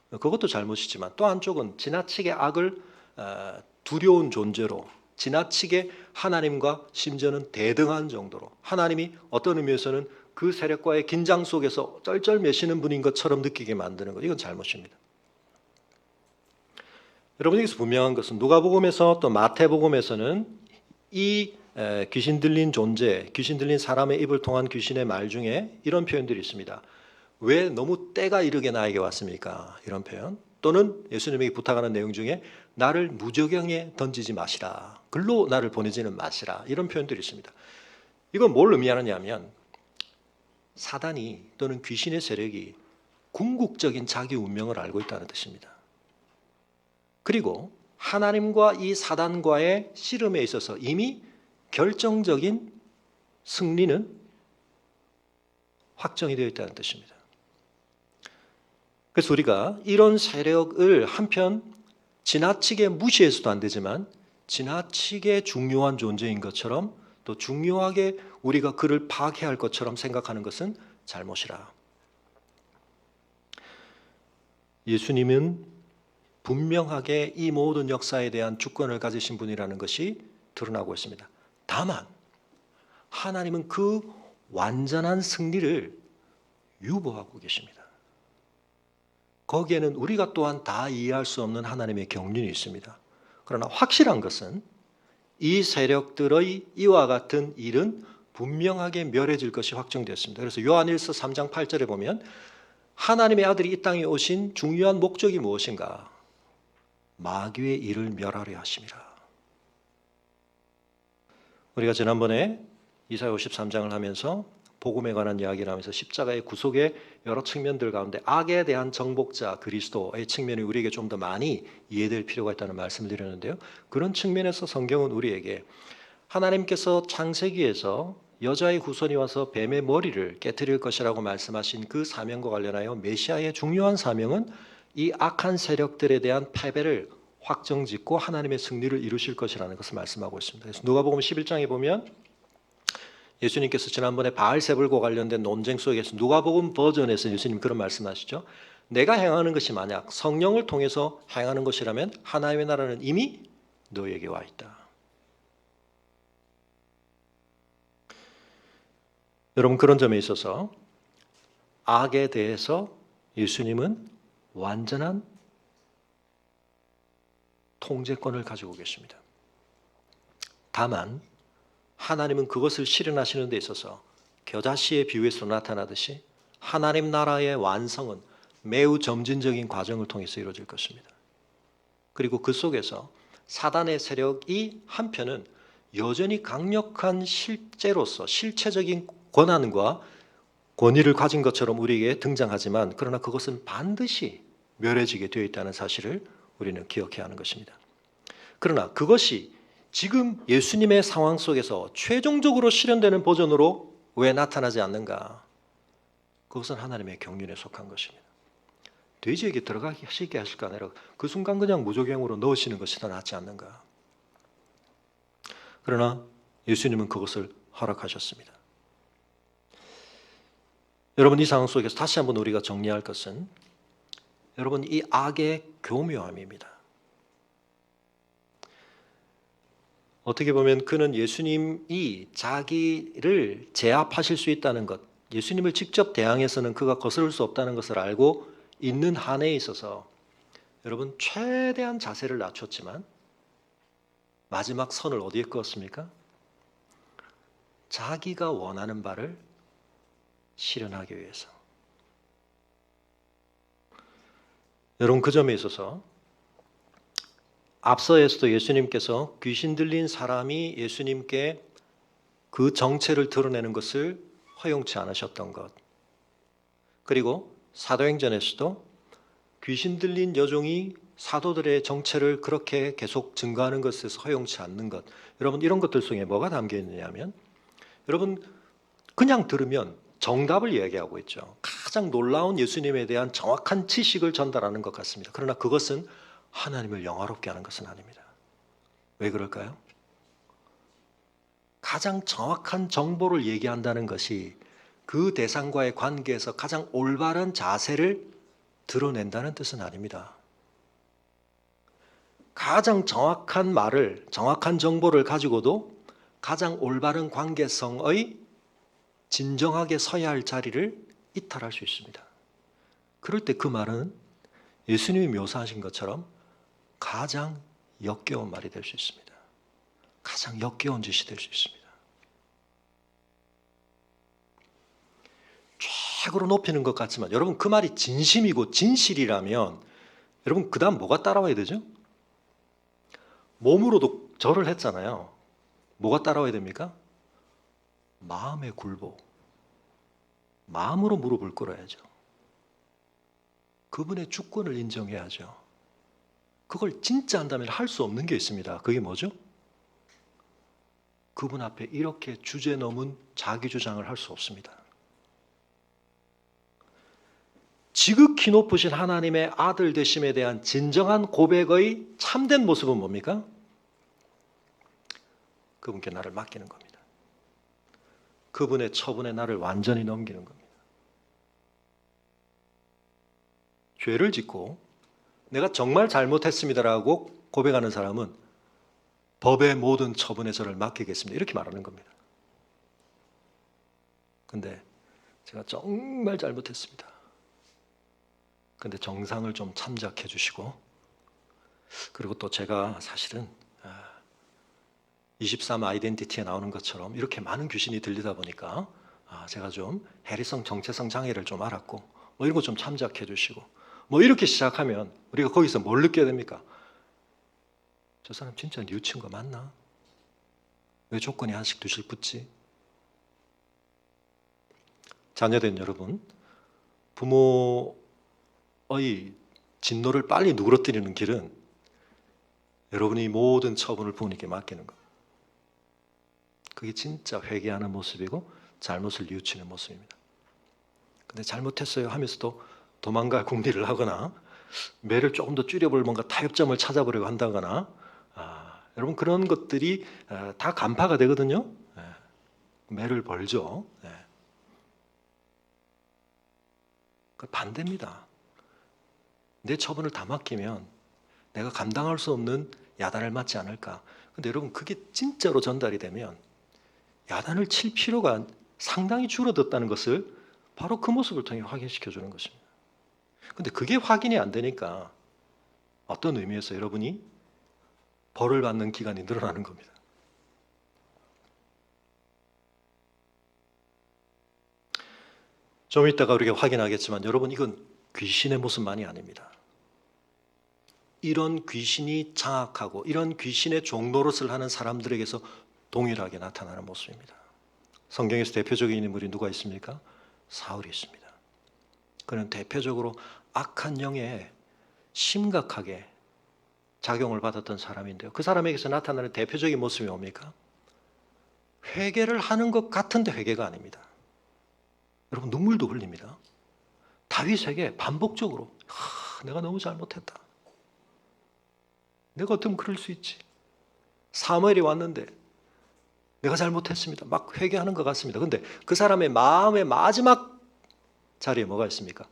그것도 잘못이지만 또 한쪽은 지나치게 악을 두려운 존재로, 지나치게 하나님과 심지어는 대등한 정도로, 하나님이 어떤 의미에서는 그 세력과의 긴장 속에서 쩔쩔매시는 분인 것처럼 느끼게 만드는 것, 이건 잘못입니다. 여러분, 여기서 분명한 것은 누가복음에서 또 마태복음에서는 이 귀신 들린 존재, 귀신 들린 사람의 입을 통한 귀신의 말 중에 이런 표현들이 있습니다. 왜 너무 때가 이르게 나에게 왔습니까? 이런 표현. 또는 예수님에게 부탁하는 내용 중에 나를 무저경에 던지지 마시라. 글로 나를 보내지는 마시라. 이런 표현들이 있습니다. 이건 뭘 의미하느냐 하면 사단이 또는 귀신의 세력이 궁극적인 자기 운명을 알고 있다는 뜻입니다. 그리고 하나님과 이 사단과의 씨름에 있어서 이미 결정적인 승리는 확정이 되어 있다는 뜻입니다. 그래서 우리가 이런 세력을 한편 지나치게 무시해서도 안 되지만 지나치게 중요한 존재인 것처럼 또 중요하게 우리가 그를 파괴할 것처럼 생각하는 것은 잘못이라. 예수님은 분명하게 이 모든 역사에 대한 주권을 가지신 분이라는 것이 드러나고 있습니다. 다만 하나님은 그 완전한 승리를 유보하고 계십니다. 거기에는 우리가 또한 다 이해할 수 없는 하나님의 경륜이 있습니다. 그러나 확실한 것은 이 세력들의 이와 같은 일은 분명하게 멸해질 것이 확정되었습니다. 그래서 요한일서 3장 8절에 보면 하나님의 아들이 이 땅에 오신 중요한 목적이 무엇인가? 마귀의 일을 멸하려 하심이라. 우리가 지난번에 이사야 53장을 하면서 복음에 관한 이야기를 하면서 십자가의 구속의 여러 측면들 가운데 악에 대한 정복자 그리스도의 측면이 우리에게 좀 더 많이 이해될 필요가 있다는 말씀을 드렸는데요. 그런 측면에서 성경은 우리에게 하나님께서 창세기에서 여자의 후손이 와서 뱀의 머리를 깨트릴 것이라고 말씀하신 그 사명과 관련하여 메시아의 중요한 사명은 이 악한 세력들에 대한 패배를 확정짓고 하나님의 승리를 이루실 것이라는 것을 말씀하고 있습니다. 그래서 누가복음 11장에 보면 예수님께서 지난번에 바알세불과 관련된 논쟁 속에서 누가복음 버전에서 예수님 그런 말씀하시죠. 내가 행하는 것이 만약 성령을 통해서 행하는 것이라면 하나님의 나라는 이미 너에게 와 있다. 여러분, 그런 점에 있어서 악에 대해서 예수님은 완전한 통제권을 가지고 계십니다. 다만 하나님은 그것을 실현하시는 데 있어서 겨자씨의 비유에서 나타나듯이 하나님 나라의 완성은 매우 점진적인 과정을 통해서 이루어질 것입니다. 그리고 그 속에서 사단의 세력이 한편은 여전히 강력한 실제로서 실체적인 권한과 권위를 가진 것처럼 우리에게 등장하지만 그러나 그것은 반드시 멸해지게 되어 있다는 사실을 우리는 기억해야 하는 것입니다. 그러나 그것이 지금 예수님의 상황 속에서 최종적으로 실현되는 버전으로 왜 나타나지 않는가? 그것은 하나님의 경륜에 속한 것입니다. 돼지에게 들어가시게 하실까 아니라 그 순간 그냥 무조경으로 넣으시는 것이 더 낫지 않는가? 그러나 예수님은 그것을 허락하셨습니다. 여러분, 이 상황 속에서 다시 한번 우리가 정리할 것은 여러분, 이 악의 교묘함입니다. 어떻게 보면 그는 예수님이 자기를 제압하실 수 있다는 것, 예수님을 직접 대항해서는 그가 거스를 수 없다는 것을 알고 있는 한에 있어서 여러분 최대한 자세를 낮췄지만 마지막 선을 어디에 그었습니까? 자기가 원하는 바를 실현하기 위해서. 여러분, 그 점에 있어서 앞서에서도 예수님께서 귀신 들린 사람이 예수님께 그 정체를 드러내는 것을 허용치 않으셨던 것, 그리고 사도행전에서도 귀신 들린 여종이 사도들의 정체를 그렇게 계속 증거하는 것에서 허용치 않는 것, 여러분 이런 것들 속에 뭐가 담겨 있느냐면 여러분 그냥 들으면 정답을 이야기하고 있죠. 가장 놀라운 예수님에 대한 정확한 지식을 전달하는 것 같습니다. 그러나 그것은 하나님을 영화롭게 하는 것은 아닙니다. 왜 그럴까요? 가장 정확한 정보를 얘기한다는 것이 그 대상과의 관계에서 가장 올바른 자세를 드러낸다는 뜻은 아닙니다. 가장 정확한 말을, 정확한 정보를 가지고도 가장 올바른 관계성의 진정하게 서야 할 자리를 이탈할 수 있습니다. 그럴 때 그 말은 예수님이 묘사하신 것처럼 가장 역겨운 말이 될 수 있습니다. 가장 역겨운 짓이 될 수 있습니다. 최고로 높이는 것 같지만 여러분 그 말이 진심이고 진실이라면 여러분 그 다음 뭐가 따라와야 되죠? 몸으로도 절을 했잖아요. 뭐가 따라와야 됩니까? 마음의 굴복. 마음으로 무릎을 꿇어야죠. 그분의 주권을 인정해야죠. 그걸 진짜 한다면 할 수 없는 게 있습니다. 그게 뭐죠? 그분 앞에 이렇게 주제 넘은 자기 주장을 할 수 없습니다. 지극히 높으신 하나님의 아들 되심에 대한 진정한 고백의 참된 모습은 뭡니까? 그분께 나를 맡기는 겁니다. 그분의 처분에 나를 완전히 넘기는 겁니다. 죄를 짓고 내가 정말 잘못했습니다라고 고백하는 사람은 법의 모든 처분에 저를 맡기겠습니다. 이렇게 말하는 겁니다. 근데 제가 정말 잘못했습니다. 근데 정상을 좀 참작해 주시고, 그리고 또 제가 사실은 23 아이덴티티에 나오는 것처럼 이렇게 많은 귀신이 들리다 보니까 제가 좀 해리성 정체성 장애를 좀 알았고 뭐 이런 거 좀 참작해 주시고 뭐 이렇게 시작하면 우리가 거기서 뭘 느껴야 됩니까? 저 사람 진짜 뉘우친 거 맞나? 왜 조건이 하나씩 두씩 붙지? 자녀된 여러분, 부모의 진노를 빨리 누그러뜨리는 길은 여러분이 모든 처분을 부모님께 맡기는 것. 그게 진짜 회개하는 모습이고 잘못을 뉘우치는 모습입니다. 근데 잘못했어요 하면서도 도망갈 궁리를 하거나 매를 조금 더 줄여볼 뭔가 타협점을 찾아보려고 한다거나 여러분 그런 것들이 다 간파가 되거든요. 매를 벌죠. 반대입니다. 내 처분을 다 맡기면 내가 감당할 수 없는 야단을 맞지 않을까. 근데 여러분 그게 진짜로 전달이 되면 야단을 칠 필요가 상당히 줄어들었다는 것을 바로 그 모습을 통해 확인시켜 주는 것입니다. 근데 그게 확인이 안 되니까 어떤 의미에서 여러분이 벌을 받는 기간이 늘어나는 겁니다. 좀 이따가 우리가 확인하겠지만 여러분 이건 귀신의 모습만이 아닙니다. 이런 귀신이 장악하고 이런 귀신의 종노릇을 하는 사람들에게서 동일하게 나타나는 모습입니다. 성경에서 대표적인 인물이 누가 있습니까? 사울이 있습니다. 그는 대표적으로 악한 영에 심각하게 작용을 받았던 사람인데요. 그 사람에게서 나타나는 대표적인 모습이 뭡니까? 회개를 하는 것 같은데 회개가 아닙니다. 여러분 눈물도 흘립니다. 다윗에게 반복적으로 내가 너무 잘못했다. 내가 어쩌면 그럴 수 있지. 사무엘이 왔는데 내가 잘못했습니다. 막 회개하는 것 같습니다. 그런데 그 사람의 마음의 마지막 자리에 뭐가 있습니까?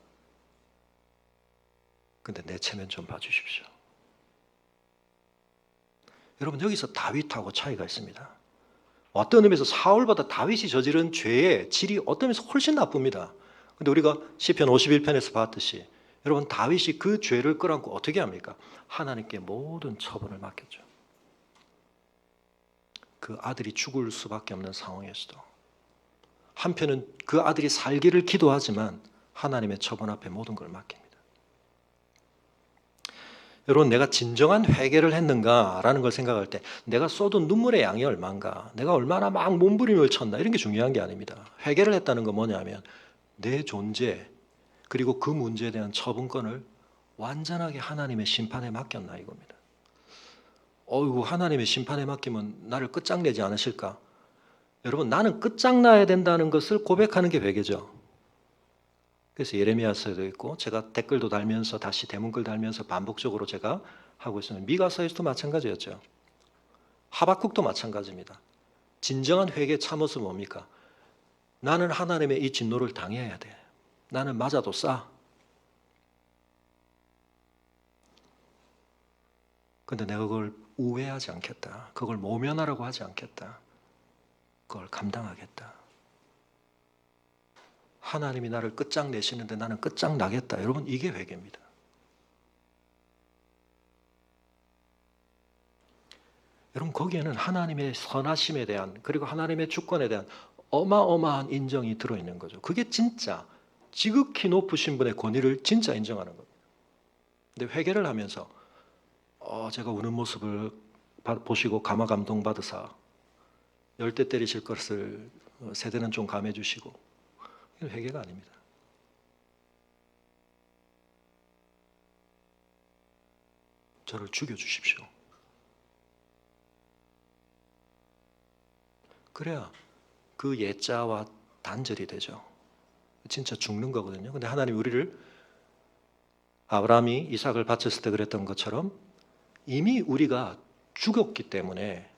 근데 내 체면 좀 봐주십시오. 여러분 여기서 다윗하고 차이가 있습니다. 어떤 의미에서 사울보다 다윗이 저지른 죄의 질이 어떤 의미에서 훨씬 나쁩니다. 근데 우리가 시편 51편에서 봤듯이 여러분 다윗이 그 죄를 끌어안고 어떻게 합니까? 하나님께 모든 처분을 맡겼죠. 그 아들이 죽을 수밖에 없는 상황에서도 한편은 그 아들이 살기를 기도하지만 하나님의 처분 앞에 모든 걸 맡깁니다. 여러분 내가 진정한 회개를 했는가라는 걸 생각할 때 내가 쏟은 눈물의 양이 얼마인가, 내가 얼마나 막 몸부림을 쳤나 이런 게 중요한 게 아닙니다. 회개를 했다는 건 뭐냐면 내 존재 그리고 그 문제에 대한 처분권을 완전하게 하나님의 심판에 맡겼나 이겁니다. 어이구 하나님의 심판에 맡기면 나를 끝장내지 않으실까? 여러분 나는 끝장나야 된다는 것을 고백하는 게 회개죠. 그래서 예레미야서에도 있고 제가 댓글도 달면서 다시 대문글 달면서 반복적으로 제가 하고 있습니다. 미가서에서도 마찬가지였죠. 하박국도 마찬가지입니다. 진정한 회개의 참모습은 뭡니까? 나는 하나님의 이 진노를 당해야 돼. 나는 맞아도 싸. 근데 내가 그걸 우회하지 않겠다. 그걸 모면하라고 하지 않겠다. 그걸 감당하겠다. 하나님이 나를 끝장내시는데 나는 끝장나겠다. 여러분 이게 회개입니다. 여러분 거기에는 하나님의 선하심에 대한 그리고 하나님의 주권에 대한 어마어마한 인정이 들어있는 거죠. 그게 진짜 지극히 높으신 분의 권위를 진짜 인정하는 겁니다. 근데 회개를 하면서 제가 우는 모습을 보시고 감화 감동 받으사 열대 때리실 것을 세대는 좀 감해 주시고 이건 회개가 아닙니다. 저를 죽여주십시오. 그래야 그 예자와 단절이 되죠. 진짜 죽는 거거든요. 근데 하나님 우리를 아브라함이 이삭을 바쳤을 때 그랬던 것처럼 이미 우리가 죽었기 때문에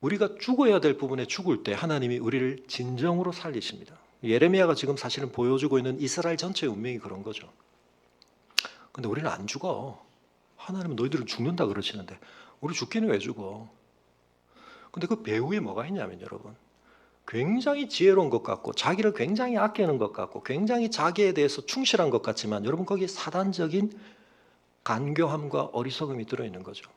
우리가 죽어야 될 부분에 죽을 때 하나님이 우리를 진정으로 살리십니다. 예레미야가 지금 사실은 보여주고 있는 이스라엘 전체의 운명이 그런 거죠. 근데 우리는 안 죽어. 하나님은 너희들은 죽는다 그러시는데 우리 죽기는 왜 죽어? 근데 그 배후에 뭐가 있냐면 여러분 굉장히 지혜로운 것 같고 자기를 굉장히 아끼는 것 같고 굉장히 자기에 대해서 충실한 것 같지만 여러분 거기에 사단적인 간교함과 어리석음이 들어있는 거죠.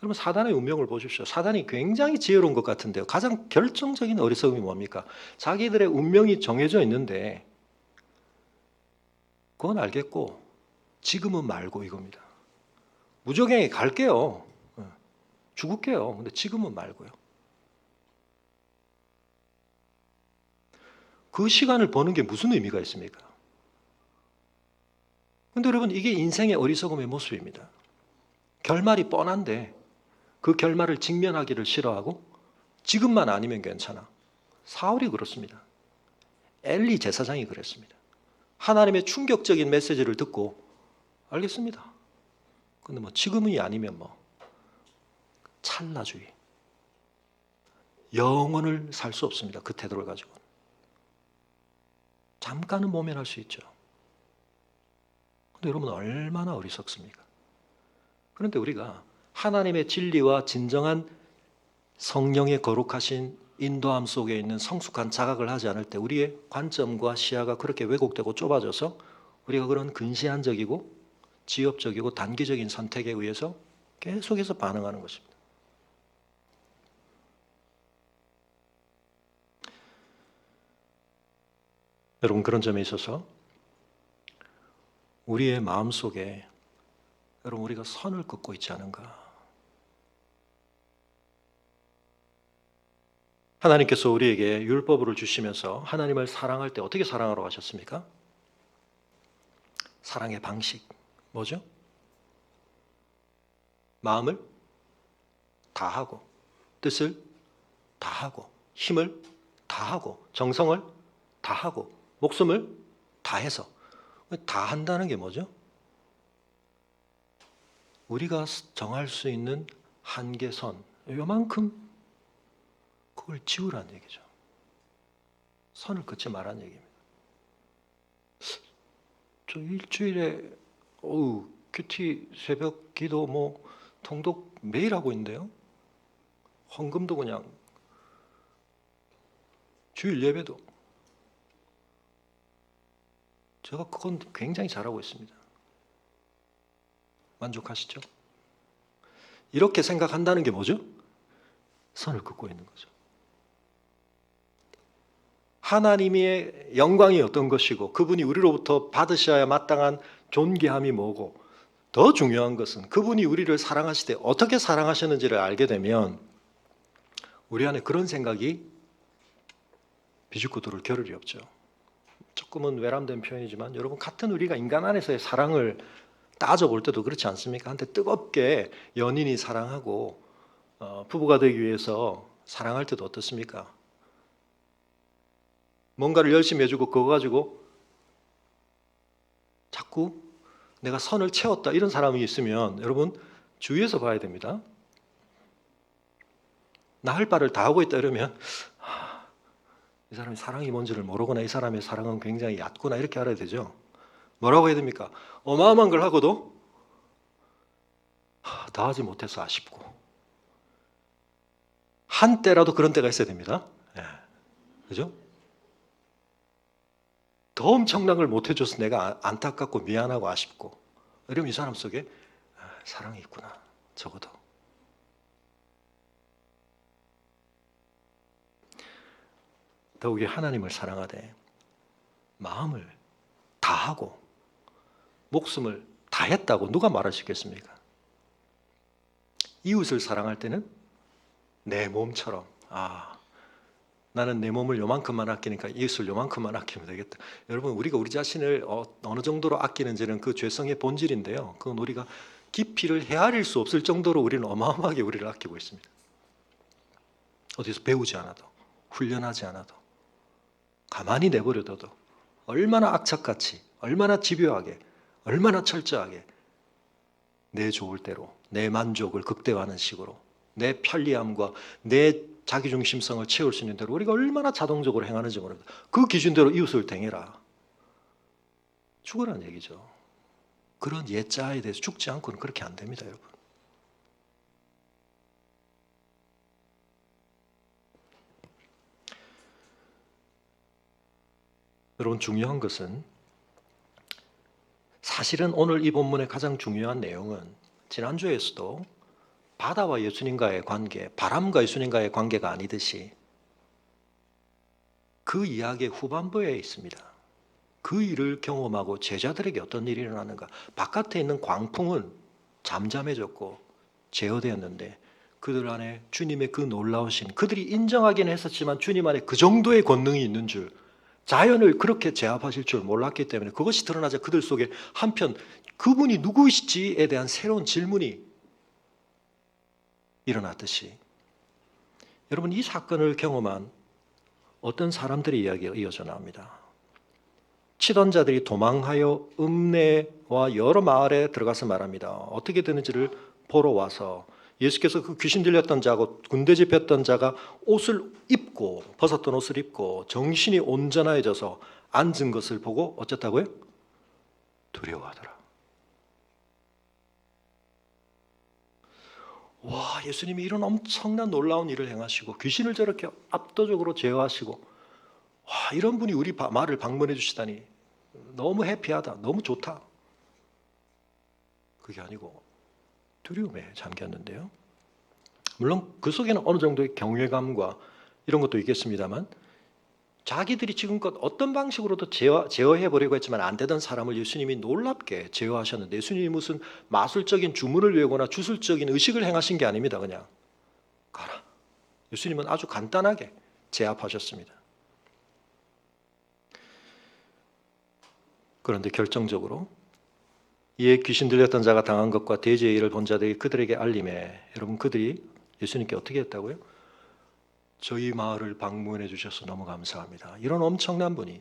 여러분 사단의 운명을 보십시오. 사단이 굉장히 지혜로운 것 같은데요. 가장 결정적인 어리석음이 뭡니까? 자기들의 운명이 정해져 있는데 그건 알겠고 지금은 말고 이겁니다. 무적행에 갈게요. 죽을게요. 근데 지금은 말고요. 그 시간을 버는 게 무슨 의미가 있습니까? 근데 여러분 이게 인생의 어리석음의 모습입니다. 결말이 뻔한데 그 결말을 직면하기를 싫어하고 지금만 아니면 괜찮아. 사울이 그렇습니다. 엘리 제사장이 그랬습니다. 하나님의 충격적인 메시지를 듣고 알겠습니다. 근데 뭐 지금이 아니면 뭐 찰나주의. 영원을 살 수 없습니다. 그 태도를 가지고는. 잠깐은 모면할 수 있죠. 근데 여러분 얼마나 어리석습니까? 그런데 우리가 하나님의 진리와 진정한 성령의 거룩하신 인도함 속에 있는 성숙한 자각을 하지 않을 때 우리의 관점과 시야가 그렇게 왜곡되고 좁아져서 우리가 그런 근시안적이고 지엽적이고 단기적인 선택에 의해서 계속해서 반응하는 것입니다. 여러분 그런 점에 있어서 우리의 마음속에 여러분 우리가 선을 긋고 있지 않은가? 하나님께서 우리에게 율법을 주시면서 하나님을 사랑할 때 어떻게 사랑하라고 하셨습니까? 사랑의 방식 뭐죠? 마음을 다하고 뜻을 다하고 힘을 다하고 정성을 다하고 목숨을 다해서 다한다는 게 뭐죠? 우리가 정할 수 있는 한계선 요만큼 그걸 지우라는 얘기죠. 선을 긋지 말라는 얘기입니다. 저 일주일에 큐티 새벽 기도 통독 매일 하고 있는데요. 헌금도 그냥 주일 예배도 제가 그건 굉장히 잘하고 있습니다. 만족하시죠? 이렇게 생각한다는 게 뭐죠? 선을 긋고 있는 거죠. 하나님의 영광이 어떤 것이고 그분이 우리로부터 받으셔야 마땅한 존귀함이 뭐고 더 중요한 것은 그분이 우리를 사랑하실 때 어떻게 사랑하셨는지를 알게 되면 우리 안에 그런 생각이 비집고 들어올 겨를이 없죠. 조금은 외람된 표현이지만 여러분 같은 우리가 인간 안에서의 사랑을 따져볼 때도 그렇지 않습니까? 한때 뜨겁게 연인이 사랑하고 부부가 되기 위해서 사랑할 때도 어떻습니까? 뭔가를 열심히 해주고 그거 가지고 자꾸 내가 선을 채웠다 이런 사람이 있으면 여러분 주위에서 봐야 됩니다. 나 할 바를 다 하고 있다 이러면 이 사람이 사랑이 뭔지를 모르거나 이 사람의 사랑은 굉장히 얕구나 이렇게 알아야 되죠. 뭐라고 해야 됩니까? 어마어마한 걸 하고도 다 하지 못해서 아쉽고 한때라도 그런 때가 있어야 됩니다. 그죠? 더 엄청난 걸 못 해줘서 내가 안타깝고 미안하고 아쉽고 이러면 이 사람 속에 사랑이 있구나 적어도. 더욱이 하나님을 사랑하되 마음을 다하고 목숨을 다했다고 누가 말하시겠습니까? 이웃을 사랑할 때는 내 몸처럼 나는 내 몸을 요만큼만 아끼니까 이웃을 요만큼만 아끼면 되겠다. 여러분 우리가 우리 자신을 어느 정도로 아끼는지는 그 죄성의 본질인데요. 그건 우리가 깊이를 헤아릴 수 없을 정도로 우리는 어마어마하게 우리를 아끼고 있습니다. 어디서 배우지 않아도 훈련하지 않아도 가만히 내버려둬도 얼마나 악착같이 얼마나 집요하게 얼마나 철저하게 내 좋을 대로 내 만족을 극대화하는 식으로 내 편리함과 내 자기중심성을 채울 수 있는 대로 우리가 얼마나 자동적으로 행하는지 모릅니다. 그 기준대로 이웃을 대해라. 죽으라는 얘기죠. 그런 옛자에 대해서 죽지 않고는 그렇게 안 됩니다, 여러분. 여러분 중요한 것은 사실은 오늘 이 본문의 가장 중요한 내용은 지난주에서도 바다와 예수님과의 관계, 바람과 예수님과의 관계가 아니듯이 그 이야기의 후반부에 있습니다. 그 일을 경험하고 제자들에게 어떤 일이 일어나는가. 바깥에 있는 광풍은 잠잠해졌고 제어되었는데 그들 안에 주님의 그 놀라우신, 그들이 인정하긴 했었지만 주님 안에 그 정도의 권능이 있는 줄, 자연을 그렇게 제압하실 줄 몰랐기 때문에 그것이 드러나자 그들 속에 한편 그분이 누구이시지에 대한 새로운 질문이 일어났듯이 여러분 이 사건을 경험한 어떤 사람들의 이야기가 이어져 나옵니다. 치던 자들이 도망하여 읍내와 여러 마을에 들어가서 말합니다. 어떻게 되는지를 보러 와서 예수께서 그 귀신 들렸던 자하고 군대 집혔던 자가 옷을 입고 벗었던 옷을 입고 정신이 온전해져서 앉은 것을 보고 어쨌다고요? 두려워하더라. 와, 예수님이 이런 엄청난 놀라운 일을 행하시고 귀신을 저렇게 압도적으로 제어하시고 와, 이런 분이 우리 마을을 방문해 주시다니 너무 해피하다, 너무 좋다. 그게 아니고 두려움에 잠겼는데요. 물론 그 속에는 어느 정도의 경외감과 이런 것도 있겠습니다만 자기들이 지금껏 어떤 방식으로도 제어해보려고 했지만 안 되던 사람을 예수님이 놀랍게 제어하셨는데, 예수님이 무슨 마술적인 주문을 외우거나 주술적인 의식을 행하신 게 아닙니다. 그냥 가라. 예수님은 아주 간단하게 제압하셨습니다. 그런데 결정적으로 이에 귀신 들렸던 자가 당한 것과 대지의 일을 본 자들이 그들에게 알림해, 여러분 그들이 예수님께 어떻게 했다고요? 저희 마을을 방문해 주셔서 너무 감사합니다. 이런 엄청난 분이,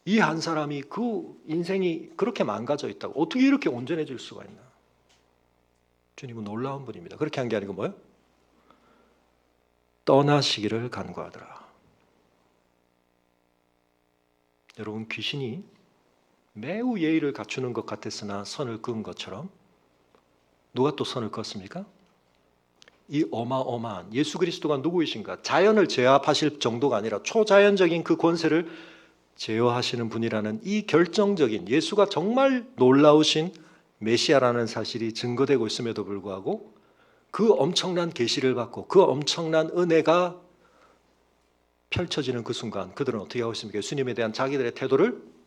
이 한 사람이 그 인생이 그렇게 망가져 있다고 어떻게 이렇게 온전해질 수가 있나? 주님은 놀라운 분입니다. 그렇게 한 게 아니고 뭐예요? 떠나시기를 간구하더라. 여러분, 귀신이 매우 예의를 갖추는 것 같았으나 선을 그은 것처럼 누가 또 선을 그었습니까? 이 어마어마한 예수 그리스도가 누구이신가? 자연을 제압하실 정도가 아니라 초자연적인 그 권세를 제어하시는 분이라는 이 결정적인, 예수가 정말 놀라우신 메시아라는 사실이 증거되고 있음에도 불구하고 그 엄청난 계시를 받고 그 엄청난 은혜가 펼쳐지는 그 순간 그들은 어떻게 하고 있습니까? 예수님에 대한 자기들의 태도를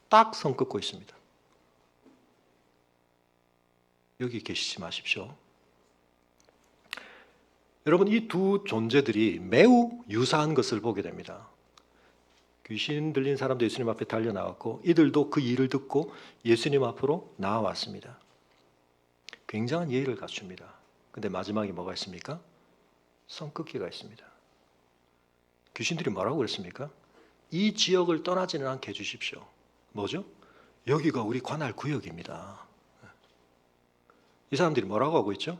딱 선긋고 있습니다. 여기 계시지 마십시오. 여러분, 이 두 존재들이 매우 유사한 것을 보게 됩니다. 귀신 들린 사람도 예수님 앞에 달려나왔고 이들도 그 일을 듣고 예수님 앞으로 나와왔습니다. 굉장한 예의를 갖춥니다. 근데 마지막에 뭐가 있습니까? 선긋기가 있습니다. 귀신들이 뭐라고 그랬습니까? 이 지역을 떠나지는 않게 해주십시오. 뭐죠? 여기가 우리 관할 구역입니다. 이 사람들이 뭐라고 하고 있죠?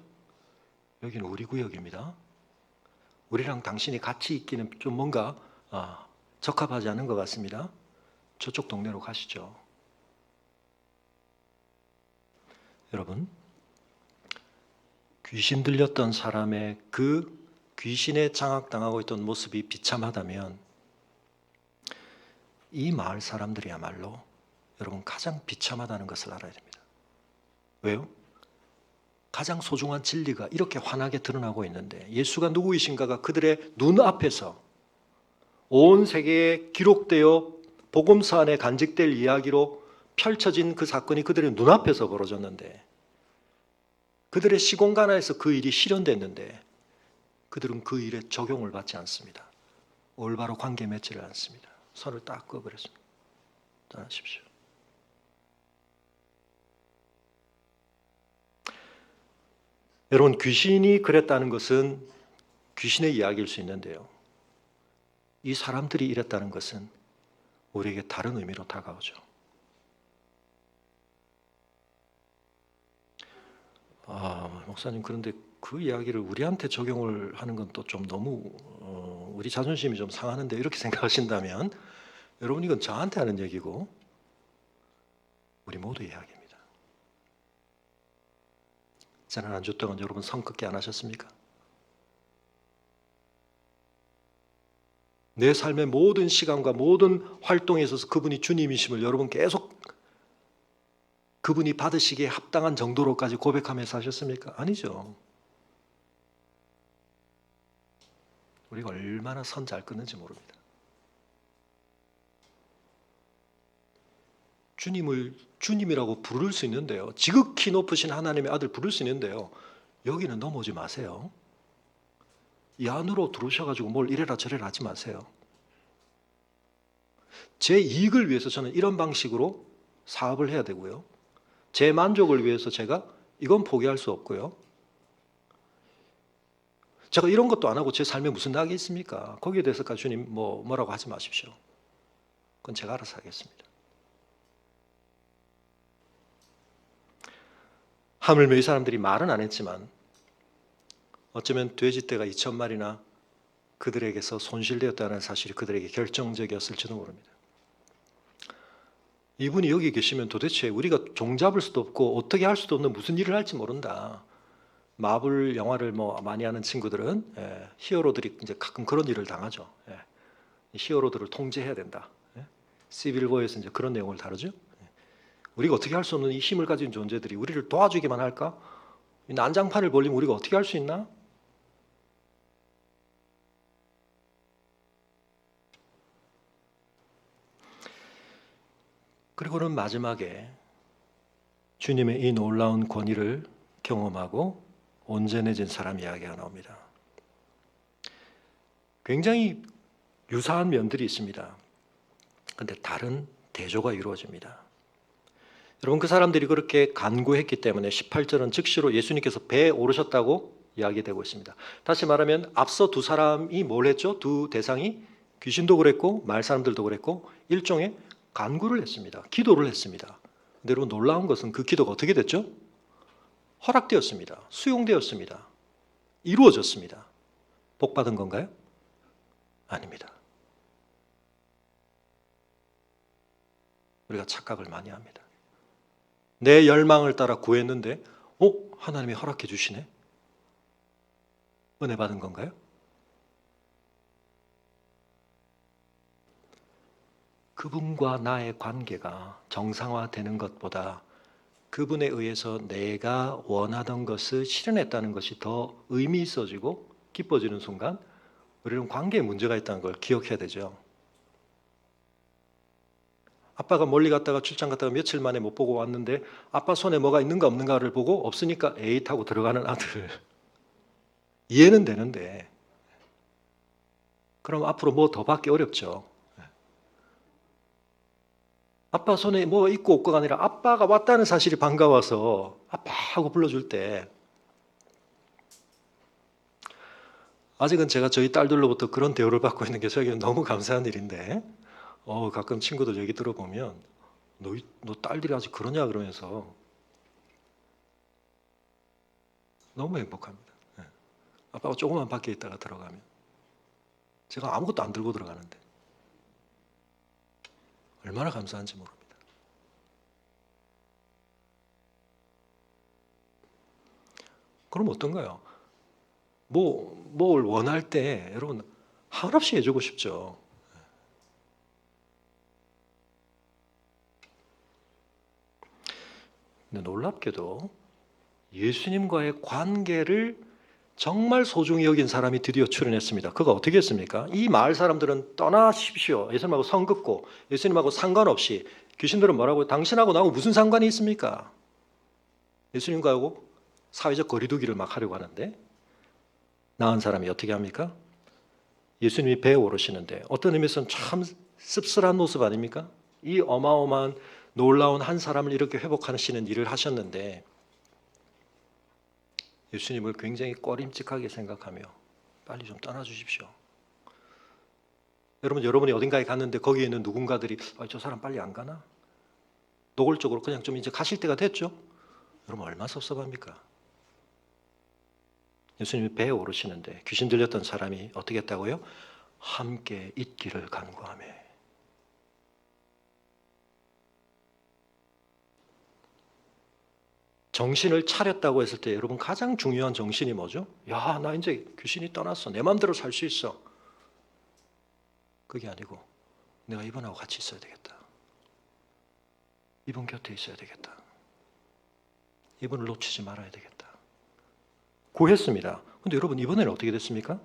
여기는 우리 구역입니다. 우리랑 당신이 같이 있기는 좀 뭔가 적합하지 않은 것 같습니다. 저쪽 동네로 가시죠. 여러분, 귀신 들렸던 사람의 그 귀신에 장악당하고 있던 모습이 비참하다면 이 마을 사람들이야말로 여러분 가장 비참하다는 것을 알아야 됩니다. 왜요? 가장 소중한 진리가 이렇게 환하게 드러나고 있는데 예수가 누구이신가가 그들의 눈앞에서 온 세계에 기록되어 복음서 안에 간직될 이야기로 펼쳐진 그 사건이 그들의 눈앞에서 벌어졌는데, 그들의 시공간에서 그 일이 실현됐는데 그들은 그 일에 적용을 받지 않습니다. 올바로 관계 맺지를 않습니다. 선을 딱 그어버렸습니다. 떠나십시오. 여러분, 귀신이 그랬다는 것은 귀신의 이야기일 수 있는데요, 이 사람들이 이랬다는 것은 우리에게 다른 의미로 다가오죠. 목사님, 그런데 그 이야기를 우리한테 적용을 하는 건 또 좀 너무 우리 자존심이 좀 상하는데, 이렇게 생각하신다면 여러분, 이건 저한테 하는 얘기고 우리 모두의 이야기입니다. 지난 한 주 동안 여러분 선긋기 안 하셨습니까? 내 삶의 모든 시간과 모든 활동에 있어서 그분이 주님이심을 여러분 계속 그분이 받으시기에 합당한 정도로까지 고백하면서 하셨습니까? 아니죠. 우리가 얼마나 선 잘 끊는지 모릅니다. 주님을 주님이라고 부를 수 있는데요, 지극히 높으신 하나님의 아들 부를 수 있는데요, 여기는 넘어오지 마세요. 이 안으로 들어오셔가지고 뭘 이래라 저래라 하지 마세요. 제 이익을 위해서 저는 이런 방식으로 사업을 해야 되고요, 제 만족을 위해서 제가 이건 포기할 수 없고요, 제가 이런 것도 안 하고 제 삶에 무슨 낙이 있습니까? 거기에 대해서까지 주님 뭐라고 하지 마십시오. 그건 제가 알아서 하겠습니다. 하물며 이 사람들이 말은 안 했지만 어쩌면 돼지떼가 2,000마리나 그들에게서 손실되었다는 사실이 그들에게 결정적이었을지도 모릅니다. 이분이 여기 계시면 도대체 우리가 종잡을 수도 없고 어떻게 할 수도 없는 무슨 일을 할지 모른다. 마블 영화를 많이 하는 친구들은 히어로들이 이제 가끔 그런 일을 당하죠. 히어로들을 통제해야 된다. 시빌워에서 이제 그런 내용을 다루죠. 우리가 어떻게 할 수 없는 이 힘을 가진 존재들이 우리를 도와주기만 할까? 이 난장판을 벌리면 우리가 어떻게 할 수 있나? 그리고는 마지막에 주님의 이 놀라운 권위를 경험하고 온전해진 사람 이야기가 나옵니다. 굉장히 유사한 면들이 있습니다. 그런데 다른 대조가 이루어집니다. 여러분, 그 사람들이 그렇게 간구했기 때문에 18절은 즉시로 예수님께서 배에 오르셨다고 이야기되고 있습니다. 다시 말하면 앞서 두 사람이 뭘 했죠? 두 대상이 귀신도 그랬고 말 사람들도 그랬고 일종의 간구를 했습니다. 기도를 했습니다. 근데 여러분, 놀라운 것은 그 기도가 어떻게 됐죠? 허락되었습니다. 수용되었습니다. 이루어졌습니다. 복 받은 건가요? 아닙니다. 우리가 착각을 많이 합니다. 내 열망을 따라 구했는데 하나님이 허락해 주시네? 은혜 받은 건가요? 그분과 나의 관계가 정상화되는 것보다 그분에 의해서 내가 원하던 것을 실현했다는 것이 더 의미 있어지고 기뻐지는 순간 우리는 관계에 문제가 있다는 걸 기억해야 되죠. 아빠가 멀리 갔다가 출장 갔다가 며칠 만에 못 보고 왔는데 아빠 손에 뭐가 있는가 없는가를 보고 없으니까 에잇 하고 들어가는 아들. 이해는 되는데 그럼 앞으로 뭐 더 받기 어렵죠. 아빠 손에 뭐 있고 없고가 아니라 아빠가 왔다는 사실이 반가워서 아빠 하고 불러줄 때 아직은 제가 저희 딸들로부터 그런 대우를 받고 있는 게 저에게는 너무 감사한 일인데 가끔 친구들 얘기 들어보면 너 딸들이 아직 그러냐 그러면서 너무 행복합니다. 아빠가 조금만 밖에 있다가 들어가면 제가 아무것도 안 들고 들어가는데 얼마나 감사한지 모릅니다. 그럼 어떤가요? 뭘 원할 때 여러분 한없이 해주고 싶죠. 근데 놀랍게도 예수님과의 관계를 정말 소중히 여긴 사람이 드디어 출연했습니다. 그가 어떻게 했습니까? 이 마을 사람들은 떠나십시오. 예수님하고 선 긋고 예수님하고 상관없이 귀신들은 뭐라고 당신하고 나하고 무슨 상관이 있습니까? 예수님과하고 사회적 거리두기를 막 하려고 하는데 나은 사람이 어떻게 합니까? 예수님이 배에 오르시는데 어떤 의미에서는 참 씁쓸한 모습 아닙니까? 이 어마어마한 놀라운 한 사람을 이렇게 회복하시는 일을 하셨는데 예수님을 굉장히 꺼림칙하게 생각하며 빨리 좀 떠나주십시오. 여러분이 어딘가에 갔는데 거기에 있는 누군가들이 저 사람 빨리 안 가나? 노골적으로 그냥 좀 이제 가실 때가 됐죠? 여러분 얼마나 섭섭합니까? 예수님이 배에 오르시는데 귀신 들렸던 사람이 어떻게 했다고요? 함께 있기를 간구하며. 정신을 차렸다고 했을 때 여러분 가장 중요한 정신이 뭐죠? 야, 나 이제 귀신이 떠났어. 내 마음대로 살 수 있어. 그게 아니고 내가 이분하고 같이 있어야 되겠다. 이분 곁에 있어야 되겠다. 이분을 놓치지 말아야 되겠다. 구했습니다. 근데 여러분 이번에는 어떻게 됐습니까?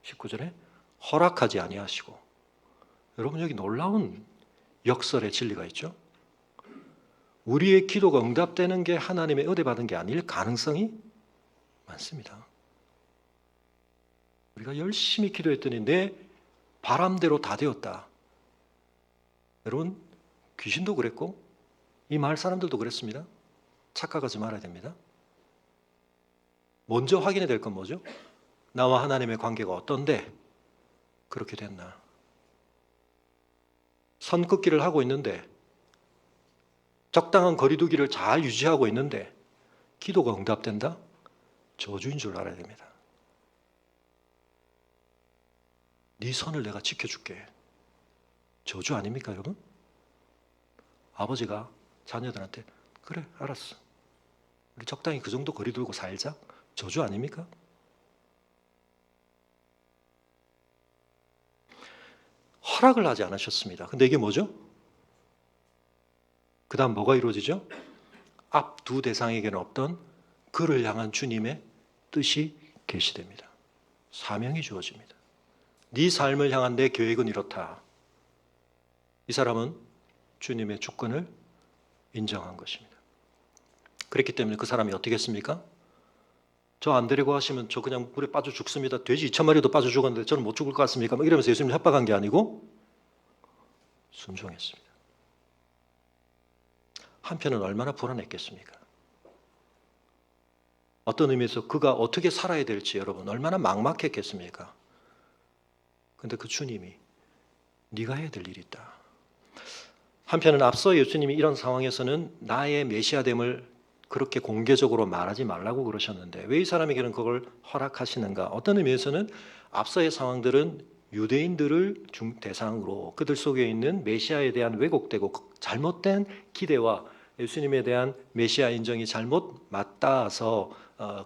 19절에 허락하지 아니하시고. 여러분 여기 놀라운 역설의 진리가 있죠. 우리의 기도가 응답되는 게 하나님의 은혜 받은 게 아닐 가능성이 많습니다. 우리가 열심히 기도했더니 내 바람대로 다 되었다. 여러분 귀신도 그랬고 이 마을 사람들도 그랬습니다. 착각하지 말아야 됩니다. 먼저 확인해야 될 건 뭐죠? 나와 하나님의 관계가 어떤데 그렇게 됐나? 선긋기를 하고 있는데 적당한 거리두기를 잘 유지하고 있는데 기도가 응답된다? 저주인 줄 알아야 됩니다. 네 선을 내가 지켜줄게. 저주 아닙니까 여러분? 아버지가 자녀들한테 그래 알았어. 우리 적당히 그 정도 거리 두고 살자. 저주 아닙니까? 허락을 하지 않으셨습니다. 근데 이게 뭐죠? 그 다음 뭐가 이루어지죠? 앞 두 대상에게는 없던 그를 향한 주님의 뜻이 계시됩니다. 사명이 주어집니다. 네 삶을 향한 내 계획은 이렇다. 이 사람은 주님의 주권을 인정한 것입니다. 그렇기 때문에 그 사람이 어떻게 했습니까? 저 안 데리고 하시면 저 그냥 물에 빠져 죽습니다. 돼지 2,000마리도 빠져 죽었는데 저는 못 죽을 것 같습니까? 막 이러면서 예수님 협박한 게 아니고 순종했습니다. 한편은 얼마나 불안했겠습니까? 어떤 의미에서 그가 어떻게 살아야 될지 여러분 얼마나 막막했겠습니까? 근데 그 주님이 네가 해야 될 일이 있다. 한편은 앞서 예수님이 이런 상황에서는 나의 메시아됨을 그렇게 공개적으로 말하지 말라고 그러셨는데 왜 이 사람에게는 그걸 허락하시는가? 어떤 의미에서는 앞서의 상황들은 유대인들을 대상으로 그들 속에 있는 메시아에 대한 왜곡되고 잘못된 기대와 예수님에 대한 메시아 인정이 잘못 맞닿아서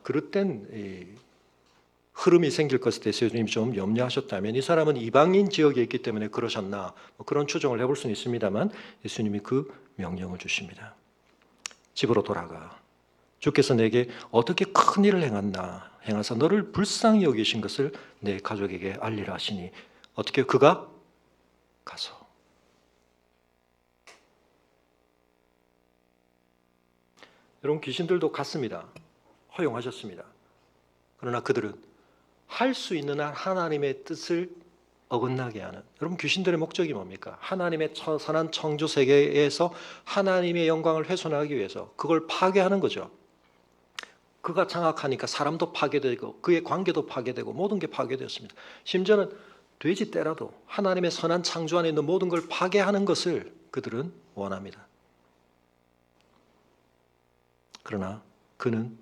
그릇된 흐름이 생길 것에 대해서 예수님이 좀 염려하셨다면 이 사람은 이방인 지역에 있기 때문에 그러셨나 그런 추정을 해볼 수는 있습니다만 예수님이 그 명령을 주십니다. 집으로 돌아가. 주께서 내게 어떻게 큰 일을 행하사 너를 불쌍히 여기신 것을 내 가족에게 알리라 하시니 어떻게 그가 가서 여러분 귀신들도 갔습니다. 허용하셨습니다. 그러나 그들은 할 수 있는 한 하나님의 뜻을 어긋나게 하는 여러분 귀신들의 목적이 뭡니까? 하나님의 선한 창조 세계에서 하나님의 영광을 훼손하기 위해서 그걸 파괴하는 거죠. 그가 장악하니까 사람도 파괴되고 그의 관계도 파괴되고 모든 게 파괴되었습니다. 심지어는 돼지 떼라도 하나님의 선한 창조 안에 있는 모든 걸 파괴하는 것을 그들은 원합니다. 그러나 그는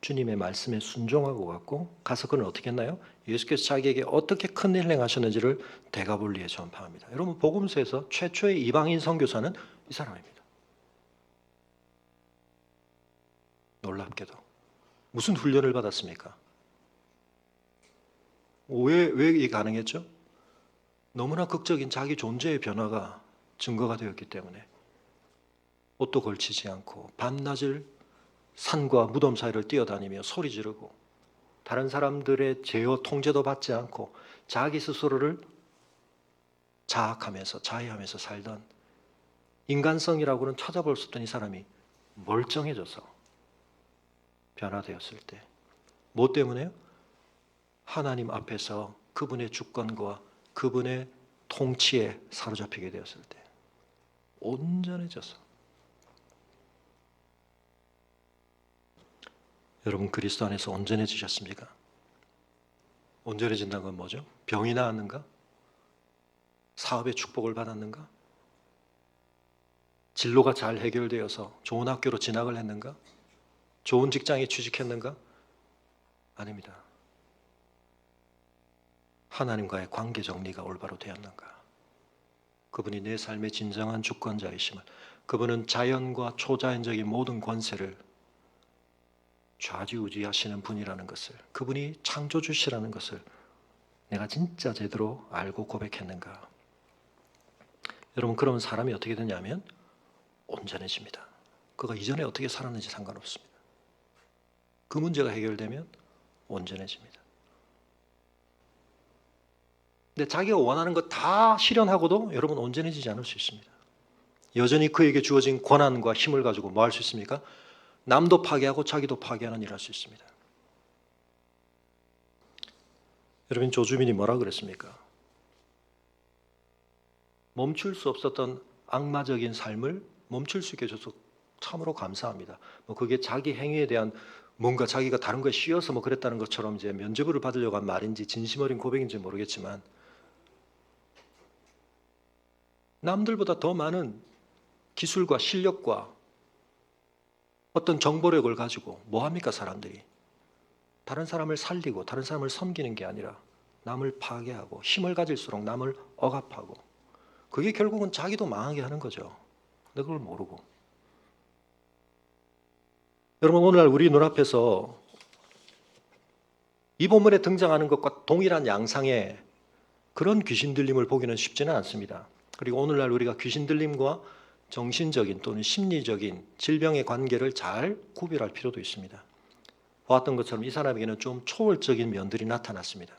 주님의 말씀에 순종하고 갔고 가서 그는 어떻게 했나요? 예수께서 자기에게 어떻게 큰 일을 행하셨는지를 대가볼리에 전파합니다. 여러분 복음서에서 최초의 이방인 선교사는 이 사람입니다. 놀랍게도 무슨 훈련을 받았습니까? 왜 이게 가능했죠? 너무나 극적인 자기 존재의 변화가 증거가 되었기 때문에 옷도 걸치지 않고 밤낮을 산과 무덤 사이를 뛰어다니며 소리 지르고 다른 사람들의 제어 통제도 받지 않고 자기 스스로를 자학하면서 자해하면서 살던 인간성이라고는 찾아볼 수 없던 이 사람이 멀쩡해져서 변화되었을 때 뭐 때문에요? 하나님 앞에서 그분의 주권과 그분의 통치에 사로잡히게 되었을 때 온전해져서 여러분 그리스도 안에서 온전해지셨습니까? 온전해진다는 건 뭐죠? 병이 나았는가? 사업의 축복을 받았는가? 진로가 잘 해결되어서 좋은 학교로 진학을 했는가? 좋은 직장에 취직했는가? 아닙니다. 하나님과의 관계 정리가 올바로 되었는가? 그분이 내 삶의 진정한 주권자이심을 그분은 자연과 초자연적인 모든 권세를 좌지우지하시는 분이라는 것을 그분이 창조주시라는 것을 내가 진짜 제대로 알고 고백했는가? 여러분 그러면 사람이 어떻게 되냐면 온전해집니다. 그가 이전에 어떻게 살았는지 상관없습니다. 그 문제가 해결되면 온전해집니다. 근데 자기가 원하는 것 다 실현하고도 여러분 온전해지지 않을 수 있습니다. 여전히 그에게 주어진 권한과 힘을 가지고 뭐 할 수 있습니까? 남도 파괴하고 자기도 파괴하는 일을 할 수 있습니다. 여러분 조주민이 뭐라 그랬습니까? 멈출 수 없었던 악마적인 삶을 멈출 수 있게 해줘서 참으로 감사합니다. 뭐 그게 자기 행위에 대한 뭔가 자기가 다른 거에 씌어서 뭐 그랬다는 것처럼 이제 면죄부를 받으려고 한 말인지 진심 어린 고백인지 모르겠지만 남들보다 더 많은 기술과 실력과 어떤 정보력을 가지고 뭐 합니까 사람들이? 다른 사람을 살리고 다른 사람을 섬기는 게 아니라 남을 파괴하고 힘을 가질수록 남을 억압하고 그게 결국은 자기도 망하게 하는 거죠. 근데 그걸 모르고 여러분 오늘날 우리 눈앞에서 이 본문에 등장하는 것과 동일한 양상의 그런 귀신 들림을 보기는 쉽지는 않습니다. 그리고 오늘날 우리가 귀신 들림과 정신적인 또는 심리적인 질병의 관계를 잘 구별할 필요도 있습니다. 보았던 것처럼 이 사람에게는 좀 초월적인 면들이 나타났습니다.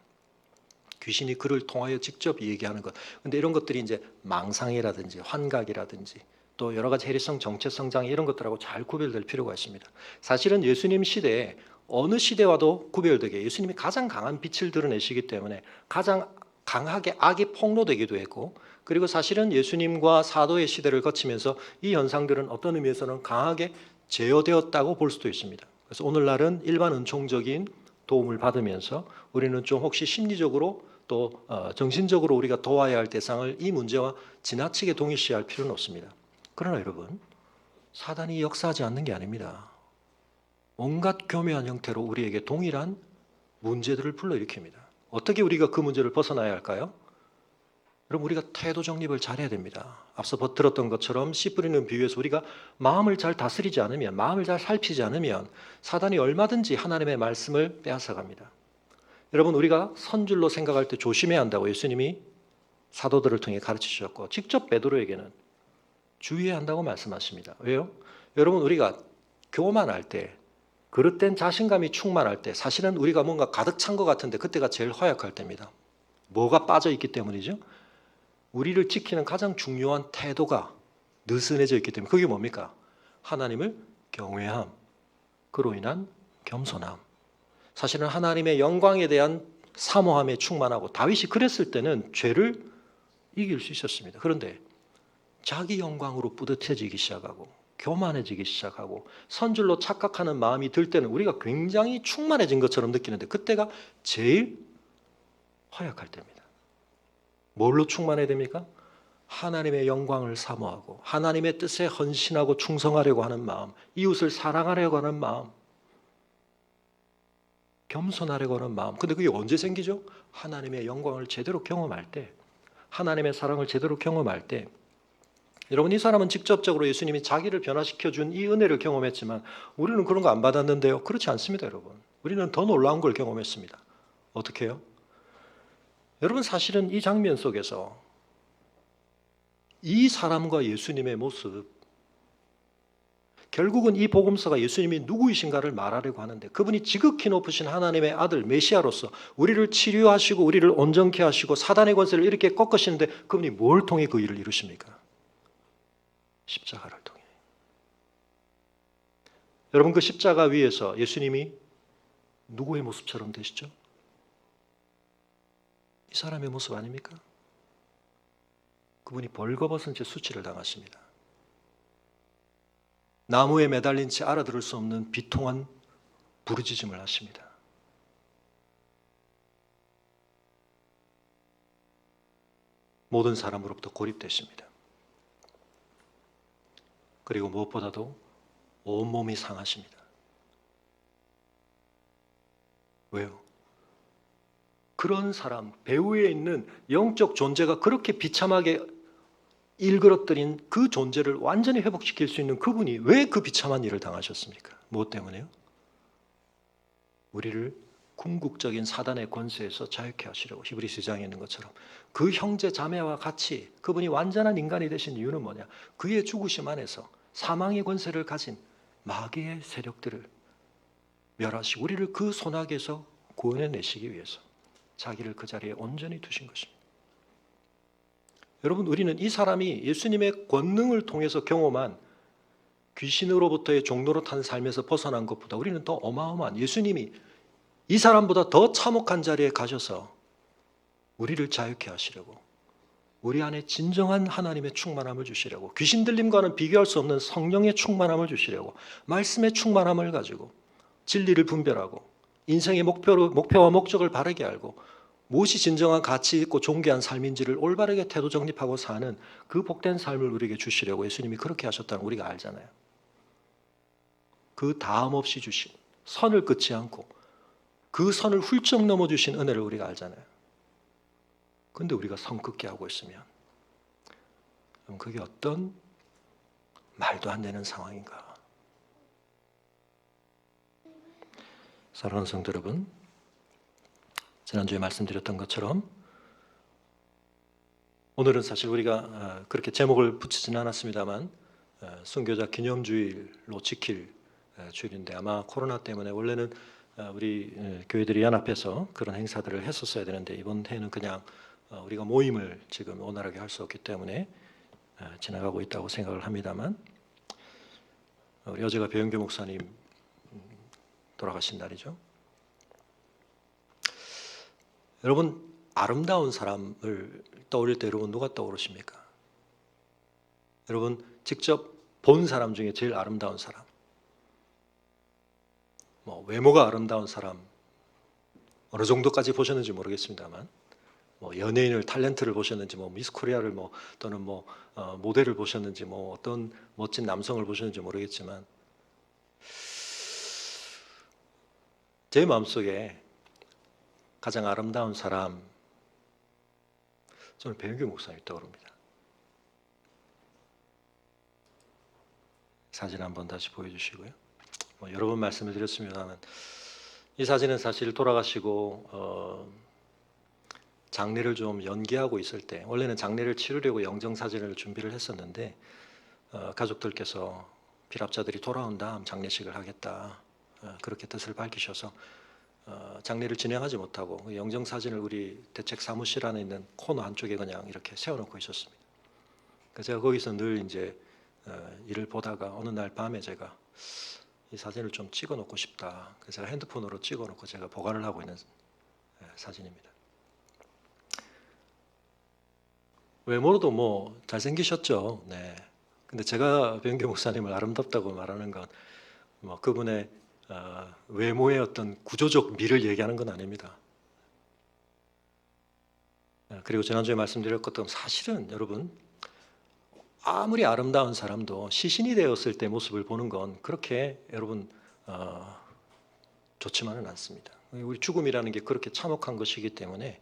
귀신이 그를 통하여 직접 얘기하는 것. 근데 이런 것들이 이제 망상이라든지 환각이라든지 또 여러 가지 해리성 정체 성장 이런 것들하고 잘 구별될 필요가 있습니다. 사실은 예수님 시대에 어느 시대와도 구별되게 예수님이 가장 강한 빛을 드러내시기 때문에 가장 강하게 악이 폭로되기도 했고, 그리고 사실은 예수님과 사도의 시대를 거치면서 이 현상들은 어떤 의미에서는 강하게 제어되었다고 볼 수도 있습니다. 그래서 오늘날은 일반 은총적인 도움을 받으면서 우리는 좀 혹시 심리적으로 또 정신적으로 우리가 도와야 할 대상을 이 문제와 지나치게 동일시할 필요는 없습니다. 그러나 여러분, 사단이 역사하지 않는 게 아닙니다. 온갖 교묘한 형태로 우리에게 동일한 문제들을 불러일으킵니다. 어떻게 우리가 그 문제를 벗어나야 할까요? 여러분, 우리가 태도 정립을 잘해야 됩니다. 앞서 들었던 것처럼 씨 뿌리는 비유에서 우리가 마음을 잘 다스리지 않으면, 마음을 잘 살피지 않으면 사단이 얼마든지 하나님의 말씀을 빼앗아갑니다. 여러분, 우리가 선줄로 생각할 때 조심해야 한다고 예수님이 사도들을 통해 가르치셨고, 직접 베드로에게는 주의해야 한다고 말씀하십니다. 왜요? 여러분, 우리가 교만할 때, 그릇된 자신감이 충만할 때, 사실은 우리가 뭔가 가득 찬 것 같은데 그때가 제일 허약할 때입니다. 뭐가 빠져 있기 때문이죠? 우리를 지키는 가장 중요한 태도가 느슨해져 있기 때문에. 그게 뭡니까? 하나님을 경외함, 그로 인한 겸손함. 사실은 하나님의 영광에 대한 사모함에 충만하고, 다윗이 그랬을 때는 죄를 이길 수 있었습니다. 그런데 자기 영광으로 뿌듯해지기 시작하고 교만해지기 시작하고 선줄로 착각하는 마음이 들 때는 우리가 굉장히 충만해진 것처럼 느끼는데, 그때가 제일 허약할 때입니다. 뭘로 충만해야 됩니까? 하나님의 영광을 사모하고 하나님의 뜻에 헌신하고 충성하려고 하는 마음, 이웃을 사랑하려고 하는 마음, 겸손하려고 하는 마음. 근데 그게 언제 생기죠? 하나님의 영광을 제대로 경험할 때, 하나님의 사랑을 제대로 경험할 때. 여러분, 이 사람은 직접적으로 예수님이 자기를 변화시켜 준 이 은혜를 경험했지만 우리는 그런 거 안 받았는데요. 그렇지 않습니다, 여러분. 우리는 더 놀라운 걸 경험했습니다. 어떻게 해요? 여러분, 사실은 이 장면 속에서 이 사람과 예수님의 모습, 결국은 이 복음서가 예수님이 누구이신가를 말하려고 하는데, 그분이 지극히 높으신 하나님의 아들 메시아로서 우리를 치료하시고 우리를 온전케 하시고 사단의 권세를 이렇게 꺾으시는데, 그분이 뭘 통해 그 일을 이루십니까? 십자가를 통해. 여러분, 그 십자가 위에서 예수님이 누구의 모습처럼 되시죠? 이 사람의 모습 아닙니까? 그분이 벌거벗은 채 수치를 당하십니다. 나무에 매달린 채 알아들을 수 없는 비통한 부르짖음을 하십니다. 모든 사람으로부터 고립되십니다. 그리고 무엇보다도 온몸이 상하십니다. 왜요? 그런 사람, 배후에 있는 영적 존재가 그렇게 비참하게 일그러뜨린 그 존재를 완전히 회복시킬 수 있는 그분이 왜 그 비참한 일을 당하셨습니까? 무엇 때문에요? 우리를 궁극적인 사단의 권세에서 자유케 하시려고. 히브리서 2장에 있는 것처럼 그 형제 자매와 같이 그분이 완전한 인간이 되신 이유는 뭐냐? 그의 죽으심 안에서 사망의 권세를 가진 마귀의 세력들을 멸하시고 우리를 그 손아귀에서 구원해내시기 위해서 자기를 그 자리에 온전히 두신 것입니다. 여러분, 우리는 이 사람이 예수님의 권능을 통해서 경험한 귀신으로부터의 종노릇한 삶에서 벗어난 것보다 우리는 더 어마어마한, 예수님이 이 사람보다 더 참혹한 자리에 가셔서 우리를 자유케 하시려고, 우리 안에 진정한 하나님의 충만함을 주시려고, 귀신 들림과는 비교할 수 없는 성령의 충만함을 주시려고, 말씀의 충만함을 가지고 진리를 분별하고 인생의 목표와 목적을 바르게 알고 무엇이 진정한 가치 있고 존귀한 삶인지를 올바르게 태도 정립하고 사는 그 복된 삶을 우리에게 주시려고 예수님이 그렇게 하셨다는 걸 우리가 알잖아요. 그 다음 없이 주신, 선을 끊지 않고 그 선을 훌쩍 넘어주신 은혜를 우리가 알잖아요. 그런데 우리가 선 끊게 하고 있으면 그럼 그게 어떤 말도 안 되는 상황인가? 사랑하는 성도 여러분, 지난주에 말씀드렸던 것처럼 오늘은 사실 우리가 그렇게 제목을 붙이지는 않았습니다만 순교자 기념주일로 지킬 주일인데, 아마 코로나 때문에 원래는 우리 교회들이 연합해서 그런 행사들을 했었어야 되는데 이번 해는 그냥 우리가 모임을 지금 원활하게 할 수 없기 때문에 지나가고 있다고 생각을 합니다만, 우리 어제가 배영규 목사님 돌아가신 날이죠. 여러분, 아름다운 사람을 떠올릴 때 여러분 누가 떠오르십니까? 여러분 직접 본 사람 중에 제일 아름다운 사람, 뭐 외모가 아름다운 사람 어느 정도까지 보셨는지 모르겠습니다만, 뭐 연예인을 탤런트를 보셨는지, 뭐 미스 코리아를 뭐 또는 뭐 모델을 보셨는지, 뭐 어떤 멋진 남성을 보셨는지 모르겠지만, 제 마음속에 가장 아름다운 사람, 저는 배영규 목사님이 떠오릅니다. 사진 한번 다시 보여주시고요. 뭐 여러 번 말씀을 드렸습니다만, 이 사진은 사실 돌아가시고 장례를 좀 연기하고 있을 때, 원래는 장례를 치르려고 영정 사진을 준비를 했었는데 가족들께서 피랍자들이 돌아온 다음 장례식을 하겠다, 그렇게 뜻을 밝히셔서 장례를 진행하지 못하고 그 영정 사진을 우리 대책 사무실 안에 있는 코너 한쪽에 그냥 이렇게 세워놓고 있었습니다. 그래서 제가 거기서 늘 이제 일을 보다가 어느 날 밤에 제가 이 사진을 좀 찍어놓고 싶다. 그래서 제가 핸드폰으로 찍어놓고 제가 보관을 하고 있는 사진입니다. 외모로도 뭐 잘생기셨죠. 네. 근데 제가 배영규 목사님을 아름답다고 말하는 건 뭐 그분의 외모의 어떤 구조적 미를 얘기하는 건 아닙니다. 그리고 지난주에 말씀드렸던 것처럼 사실은 여러분, 아무리 아름다운 사람도 시신이 되었을 때 모습을 보는 건 그렇게 여러분 좋지만은 않습니다. 우리 죽음이라는 게 그렇게 참혹한 것이기 때문에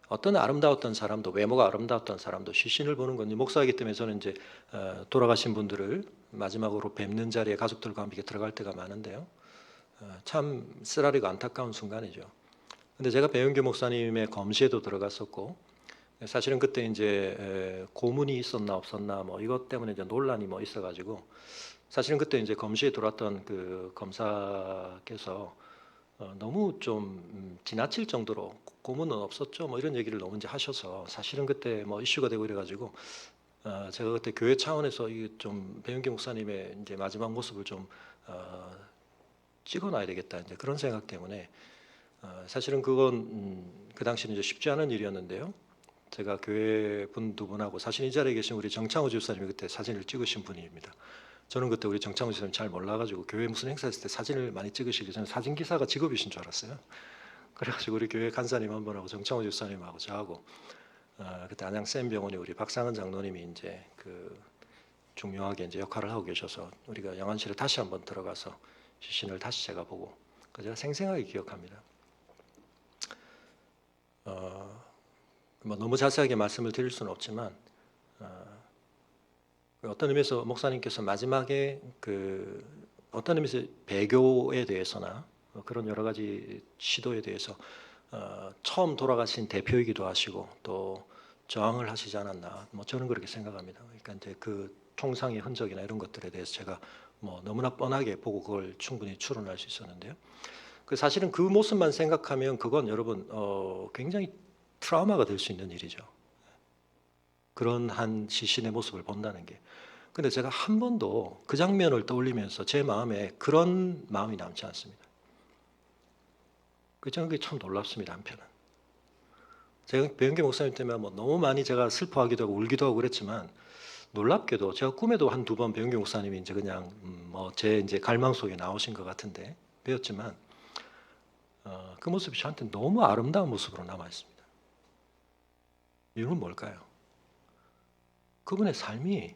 어떤 아름다웠던 사람도, 외모가 아름다웠던 사람도 시신을 보는 건, 목사이기 때문에 저는 이제 돌아가신 분들을 마지막으로 뵙는 자리에 가족들과 함께 들어갈 때가 많은데요. 참 쓰라리고 안타까운 순간이죠. 근데 제가 배영규 목사님의 검시에도 들어갔었고, 사실은 그때 이제 고문이 있었나 없었나 뭐 이것 때문에 이제 논란이 뭐 있어가지고, 사실은 그때 이제 검시에 들어왔던 그 검사께서 너무 좀 지나칠 정도로 고문은 없었죠, 뭐 이런 얘기를 너무 이제 하셔서 사실은 그때 뭐 이슈가 되고 이래가지고 제가 그때 교회 차원에서 이 좀 배영규 목사님의 이제 마지막 모습을 좀 찍어놔야 되겠다, 이제 그런 생각 때문에 사실은 그건 그 당시는 이제 쉽지 않은 일이었는데요. 제가 교회 분 두 분하고, 사실 이 자리에 계신 우리 정창호 집사님이 그때 사진을 찍으신 분입니다. 저는 그때 우리 정창호 집사님 잘 몰라가지고 교회 무슨 행사 했을 때 사진을 많이 찍으시길래 저는 사진 기사가 직업이신 줄 알았어요. 그래가지고 우리 교회 간사님 한 분하고 정창호 집사님하고 저하고 그때 안양 샘병원에 우리 박상은 장로님이 이제 그 중요하게 이제 역할을 하고 계셔서 우리가 영안실에 다시 한번 들어가서 시신을 다시 제가 보고, 제가 생생하게 기억합니다. 뭐 너무 자세하게 말씀을 드릴 수는 없지만 어떤 의미에서 목사님께서 마지막에 그 어떤 의미에서 배교에 대해서나 그런 여러 가지 시도에 대해서 처음 돌아가신 대표이기도 하시고 또 저항을 하시지 않았나, 뭐 저는 그렇게 생각합니다. 그러니까 이제 그 총상의 흔적이나 이런 것들에 대해서 제가 뭐 너무나 뻔하게 보고 그걸 충분히 추론할 수 있었는데요. 그 사실은 그 모습만 생각하면 그건 여러분 굉장히 트라우마가 될 수 있는 일이죠. 그런 한 시신의 모습을 본다는 게. 근데 제가 한 번도 그 장면을 떠올리면서 제 마음에 그런 마음이 남지 않습니다. 저는 그게 참 놀랍습니다. 한편은 제가 배영규 목사님 때문에 뭐 너무 많이 제가 슬퍼하기도 하고 울기도 하고 그랬지만, 놀랍게도 제가 꿈에도 한두 번 배영규 목사님이 이제 그냥 뭐 제 이제 갈망 속에 나오신 것 같은데 배웠지만 그 모습이 저한테 너무 아름다운 모습으로 남아 있습니다. 이유는 뭘까요? 그분의 삶이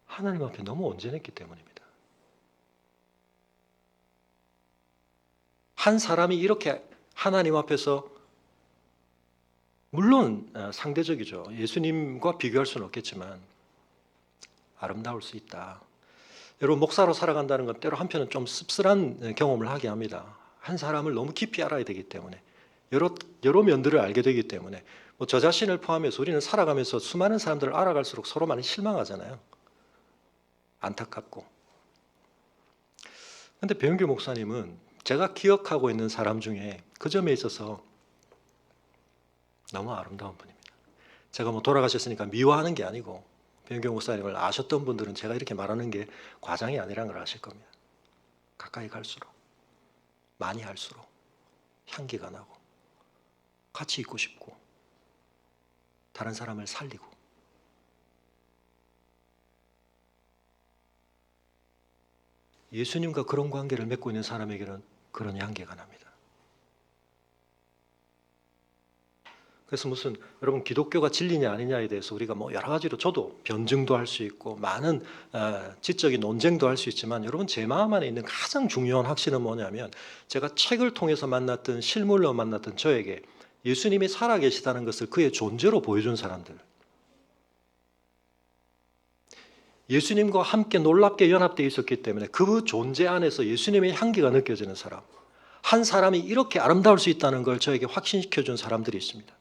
하나님 앞에 너무 온전했기 때문입니다. 한 사람이 이렇게 하나님 앞에서, 물론 상대적이죠. 예수님과 비교할 수는 없겠지만 아름다울 수 있다. 여러분, 목사로 살아간다는 건 때로 한편은 좀 씁쓸한 경험을 하게 합니다. 한 사람을 너무 깊이 알아야 되기 때문에, 여러 면들을 알게 되기 때문에, 뭐 저 자신을 포함해서 우리는 살아가면서 수많은 사람들을 알아갈수록 서로 많이 실망하잖아요. 안타깝고. 그런데 배영규 목사님은 제가 기억하고 있는 사람 중에 그 점에 있어서 너무 아름다운 분입니다. 제가 뭐 돌아가셨으니까 미워하는 게 아니고, 배은경 목사님을 아셨던 분들은 제가 이렇게 말하는 게 과장이 아니라는 걸 아실 겁니다. 가까이 갈수록, 많이 할수록 향기가 나고 같이 있고 싶고 다른 사람을 살리고 예수님과 그런 관계를 맺고 있는 사람에게는 그런 향기가 납니다. 그래서 무슨 여러분 기독교가 진리냐 아니냐에 대해서 우리가 뭐 여러 가지로 저도 변증도 할 수 있고 많은 지적인 논쟁도 할 수 있지만 여러분 제 마음 안에 있는 가장 중요한 확신은 뭐냐면 제가 책을 통해서 만났던 실물로 만났던 저에게 예수님이 살아계시다는 것을 그의 존재로 보여준 사람들, 예수님과 함께 놀랍게 연합되어 있었기 때문에 그 존재 안에서 예수님의 향기가 느껴지는 사람, 한 사람이 이렇게 아름다울 수 있다는 걸 저에게 확신시켜준 사람들이 있습니다.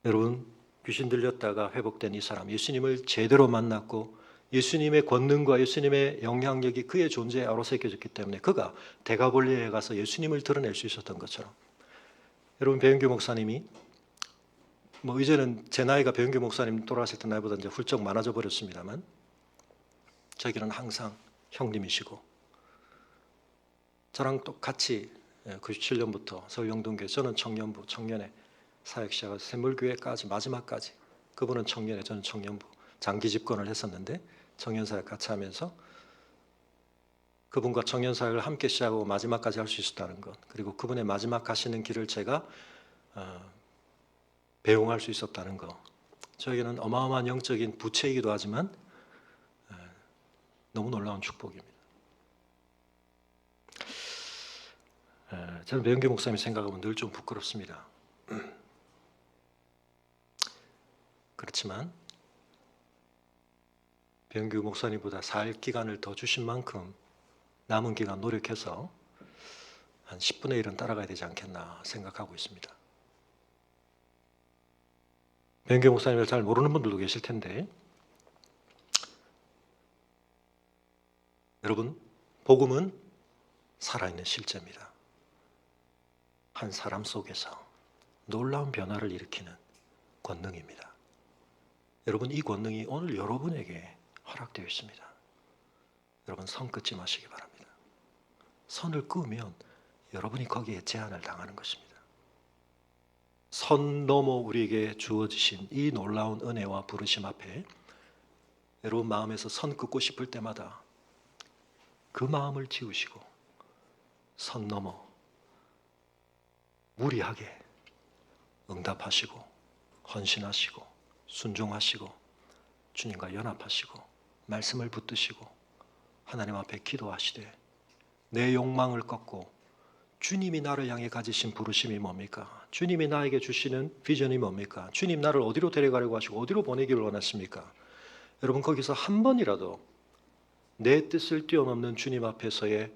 여러분, 귀신 들렸다가 회복된 이 사람, 예수님을 제대로 만났고 예수님의 권능과 예수님의 영향력이 그의 존재에 아로새겨졌기 때문에 그가 대가볼리에 가서 예수님을 드러낼 수 있었던 것처럼, 여러분 배은규 목사님이 뭐 이제는 제 나이가 배은규 목사님 돌아가실 때 나이보다 이제 훌쩍 많아져 버렸습니다만 저에게는 항상 형님이시고 저랑 똑같이 97년부터 서울영동교회, 저는 청년부, 청년회 사역 시작해서 샘물교회까지 마지막까지, 그분은 청년회, 저는 청년부 장기 집권을 했었는데 청년사역 같이 하면서 그분과 청년사역을 함께 시작하고 마지막까지 할 수 있었다는 것, 그리고 그분의 마지막 가시는 길을 제가 배웅할 수 있었다는 것, 저에게는 어마어마한 영적인 부채이기도 하지만 너무 놀라운 축복입니다. 저는 배은규 목사님 생각하면 늘 좀 부끄럽습니다. 그렇지만 배은규 목사님보다 살 기간을 더 주신 만큼 남은 기간 노력해서 한 10분의 1은 따라가야 되지 않겠나 생각하고 있습니다. 배은규 목사님을 잘 모르는 분들도 계실 텐데 여러분, 복음은 살아있는 실제입니다. 한 사람 속에서 놀라운 변화를 일으키는 권능입니다. 여러분, 이 권능이 오늘 여러분에게 허락되어 있습니다. 여러분, 선 끊지 마시기 바랍니다. 선을 그으면 여러분이 거기에 제한을 당하는 것입니다. 선 넘어 우리에게 주어지신 이 놀라운 은혜와 부르심 앞에 여러분 마음에서 선 긋고 싶을 때마다 그 마음을 지우시고 선 넘어 무리하게 응답하시고 헌신하시고 순종하시고 주님과 연합하시고 말씀을 붙드시고 하나님 앞에 기도하시되 내 욕망을 꺾고 주님이 나를 향해 가지신 부르심이 뭡니까? 주님이 나에게 주시는 비전이 뭡니까? 주님 나를 어디로 데려가려고 하시고 어디로 보내기를 원하십니까? 여러분, 거기서 한 번이라도 내 뜻을 뛰어넘는 주님 앞에서의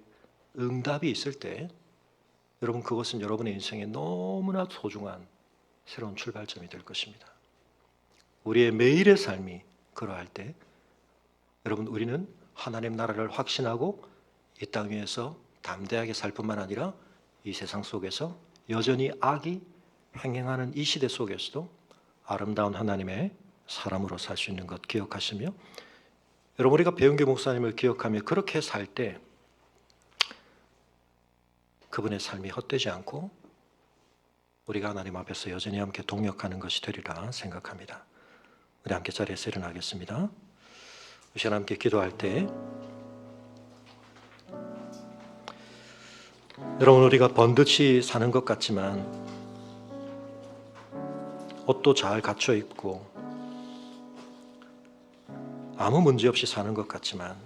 응답이 있을 때 여러분, 그것은 여러분의 인생에 너무나 소중한 새로운 출발점이 될 것입니다. 우리의 매일의 삶이 그러할 때 여러분, 우리는 하나님 나라를 확신하고 이 땅 위에서 담대하게 살 뿐만 아니라 이 세상 속에서 여전히 악이 횡행하는 이 시대 속에서도 아름다운 하나님의 사람으로 살 수 있는 것 기억하시며, 여러분, 우리가 배은규 목사님을 기억하며 그렇게 살 때 그분의 삶이 헛되지 않고 우리가 하나님 앞에서 여전히 함께 동역하는 것이 되리라 생각합니다. 우리 함께 자리에서 일어나겠습니다. 이 시간 함께 기도할 때 여러분, 우리가 번듯이 사는 것 같지만 옷도 잘 갖춰 입고 아무 문제 없이 사는 것 같지만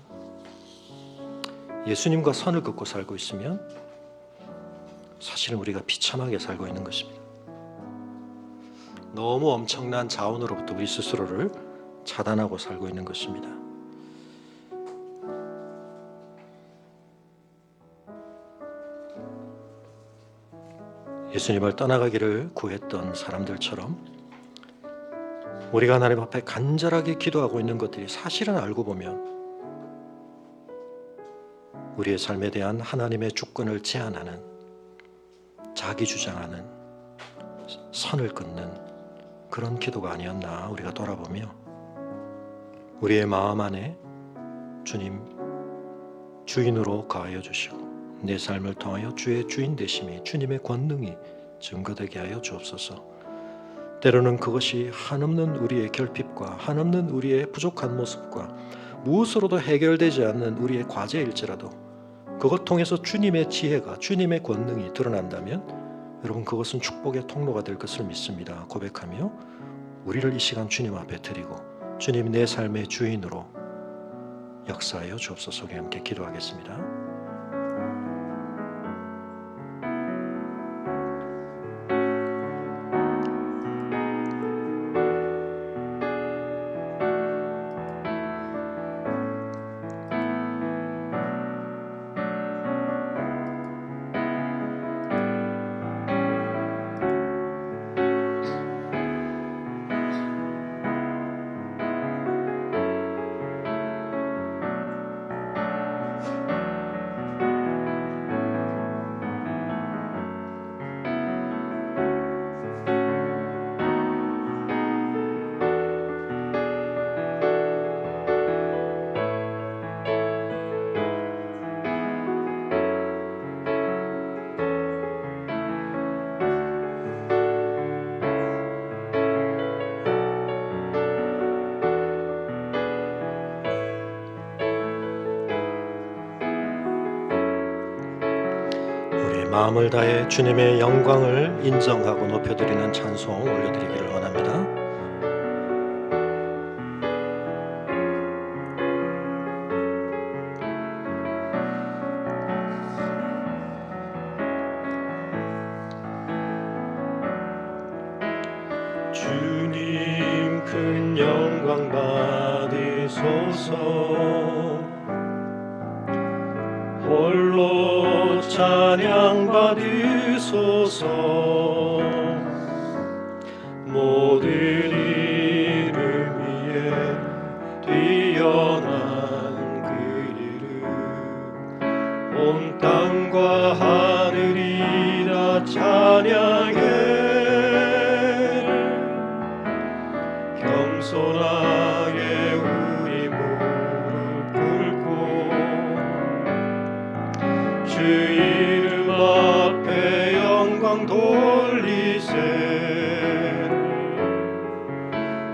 예수님과 선을 긋고 살고 있으면 사실은 우리가 비참하게 살고 있는 것입니다. 너무 엄청난 자원으로부터 우리 스스로를 차단하고 살고 있는 것입니다. 예수님을 떠나가기를 구했던 사람들처럼 우리가 하나님 앞에 간절하게 기도하고 있는 것들이 사실은 알고 보면 우리의 삶에 대한 하나님의 주권을 제한하는, 자기 주장하는 선을 끊는 그런 기도가 아니었나 우리가 돌아보며 우리의 마음 안에 주님 주인으로 거하여 주시고 내 삶을 통하여 주의 주인 되심이 주님의 권능이 증거되게 하여 주옵소서. 때로는 그것이 한없는 우리의 결핍과 한없는 우리의 부족한 모습과 무엇으로도 해결되지 않는 우리의 과제일지라도 그것 통해서 주님의 지혜가 주님의 권능이 드러난다면 여러분 그것은 축복의 통로가 될 것을 믿습니다. 고백하며 우리를 이 시간 주님 앞에 드리고 주님 내 삶의 주인으로 역사하여 주옵소서. 우리 함께 기도하겠습니다. 마음을 다해 주님의 영광을 인정하고 높여드리는 찬송 올려드리기를 원합니다. 주님 큰 영광 받으소서. 홀로 찬양 받으소서. 모든 이름 위에 뛰어난 그 이름 온 땅과 하늘이 다 찬양해. 겸손하게 우리 무릎 꿇고 주 이름 앞에 영광 돌리세.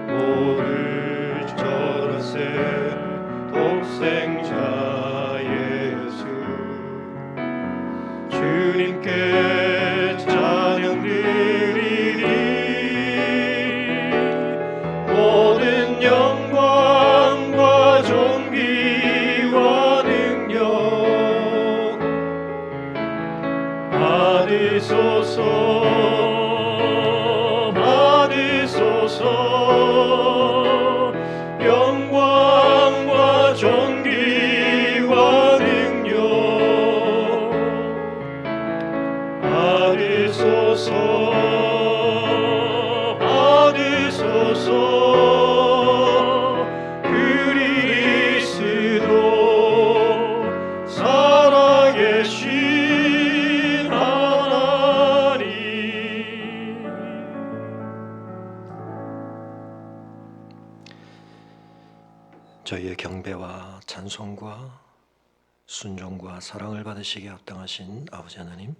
모를 절하세 독생자 예수. 주님께 찬양 드리리. 모든 영광과 존귀와 능력 받으소서. 받으소서. 영광과 존귀와 능력 받으소서. 받으소서. 그리스도 살아계신 하나님. 저희의 경배와 찬송과 순종과 사랑을 받으시기에 합당하신 아버지 하나님,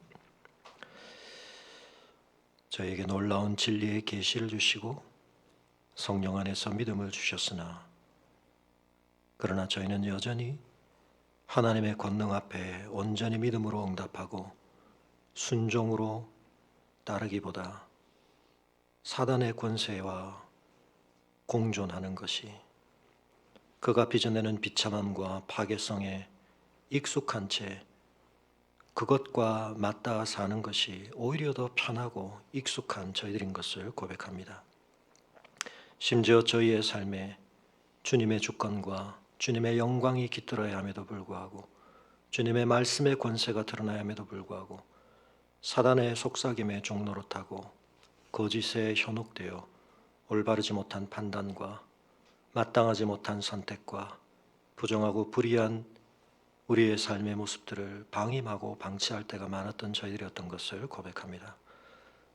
저희에게 놀라운 진리의 계시를 주시고 성령 안에서 믿음을 주셨으나 그러나 저희는 여전히 하나님의 권능 앞에 온전히 믿음으로 응답하고 순종으로 따르기보다 사단의 권세와 공존하는 것이, 그가 빚어내는 비참함과 파괴성에 익숙한 채 그것과 맞닿아 사는 것이 오히려 더 편하고 익숙한 저희들인 것을 고백합니다. 심지어 저희의 삶에 주님의 주권과 주님의 영광이 깃들어야 함에도 불구하고, 주님의 말씀의 권세가 드러나야 함에도 불구하고 사단의 속삭임에 종노릇하고 거짓에 현혹되어 올바르지 못한 판단과 마땅하지 못한 선택과 부정하고 불의한 우리의 삶의 모습들을 방임하고 방치할 때가 많았던 저희들이었던 것을 고백합니다.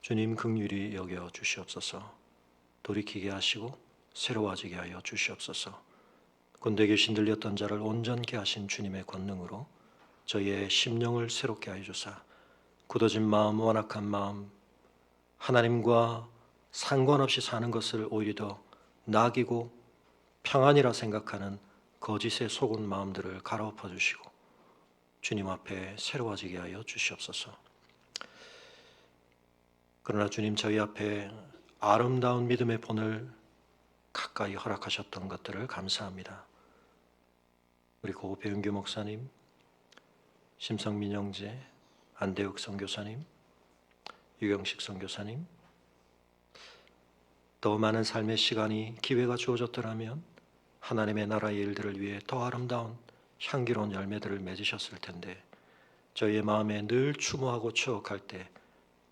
주님 긍휼히 여겨 주시옵소서. 돌이키게 하시고 새로워지게 하여 주시옵소서. 곤대 귀신 들렸던 자를 온전케 하신 주님의 권능으로 저희의 심령을 새롭게 하여 주사 굳어진 마음, 완악한 마음, 하나님과 상관없이 사는 것을 오히려 더 낙이고 평안이라 생각하는 거짓에 속은 마음들을 갈아엎어 주시고 주님 앞에 새로워지게 하여 주시옵소서. 그러나 주님, 저희 앞에 아름다운 믿음의 본을 가까이 허락하셨던 것들을 감사합니다. 우리 고 배은규 목사님, 심성민 형제, 안대욱 선교사님, 유경식 선교사님, 더 많은 삶의 시간이 기회가 주어졌더라면 하나님의 나라의 일들을 위해 더 아름다운 향기로운 열매들을 맺으셨을 텐데 저희의 마음에 늘 추모하고 추억할 때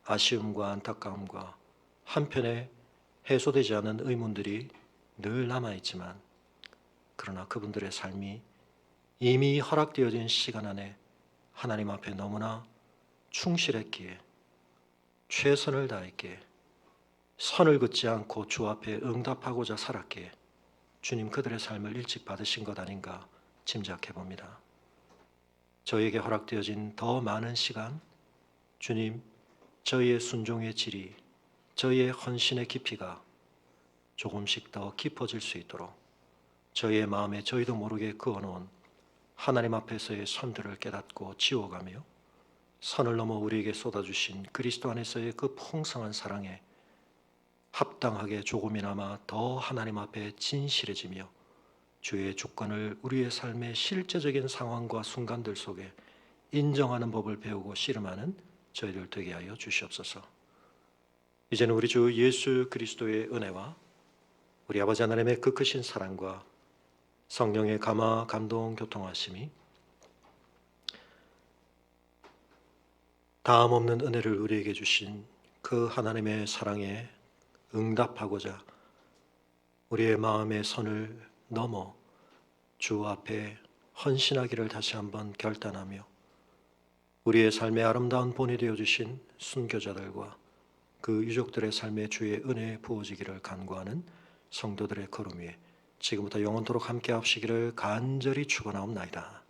아쉬움과 안타까움과 한편에 해소되지 않은 의문들이 늘 남아있지만 그러나 그분들의 삶이 이미 허락되어진 시간 안에 하나님 앞에 너무나 충실했기에 최선을 다했기에 선을 긋지 않고 주 앞에 응답하고자 살았기에 주님 그들의 삶을 일찍 받으신 것 아닌가 짐작해 봅니다. 저에게 허락되어진 더 많은 시간, 주님, 저희의 순종의 질이, 저희의 헌신의 깊이가 조금씩 더 깊어질 수 있도록 저희의 마음에 저희도 모르게 그어놓은 하나님 앞에서의 선들을 깨닫고 지워가며 선을 넘어 우리에게 쏟아주신 그리스도 안에서의 그 풍성한 사랑에 합당하게 조금이나마 더 하나님 앞에 진실해지며 주의 주권을 우리의 삶의 실제적인 상황과 순간들 속에 인정하는 법을 배우고 씨름하는 저희들 되게 하여 주시옵소서. 이제는 우리 주 예수 그리스도의 은혜와 우리 아버지 하나님의 그 크신 사랑과 성령의 감화 감동 교통하심이 다음 없는 은혜를 우리에게 주신 그 하나님의 사랑에 응답하고자 우리의 마음의 선을 넘어 주 앞에 헌신하기를 다시 한번 결단하며 우리의 삶의 아름다운 본이 되어주신 순교자들과 그 유족들의 삶에 주의 은혜 부어지기를 간구하는 성도들의 걸음 위에 지금부터 영원토록 함께 하시기를 간절히 축원하옵나이다.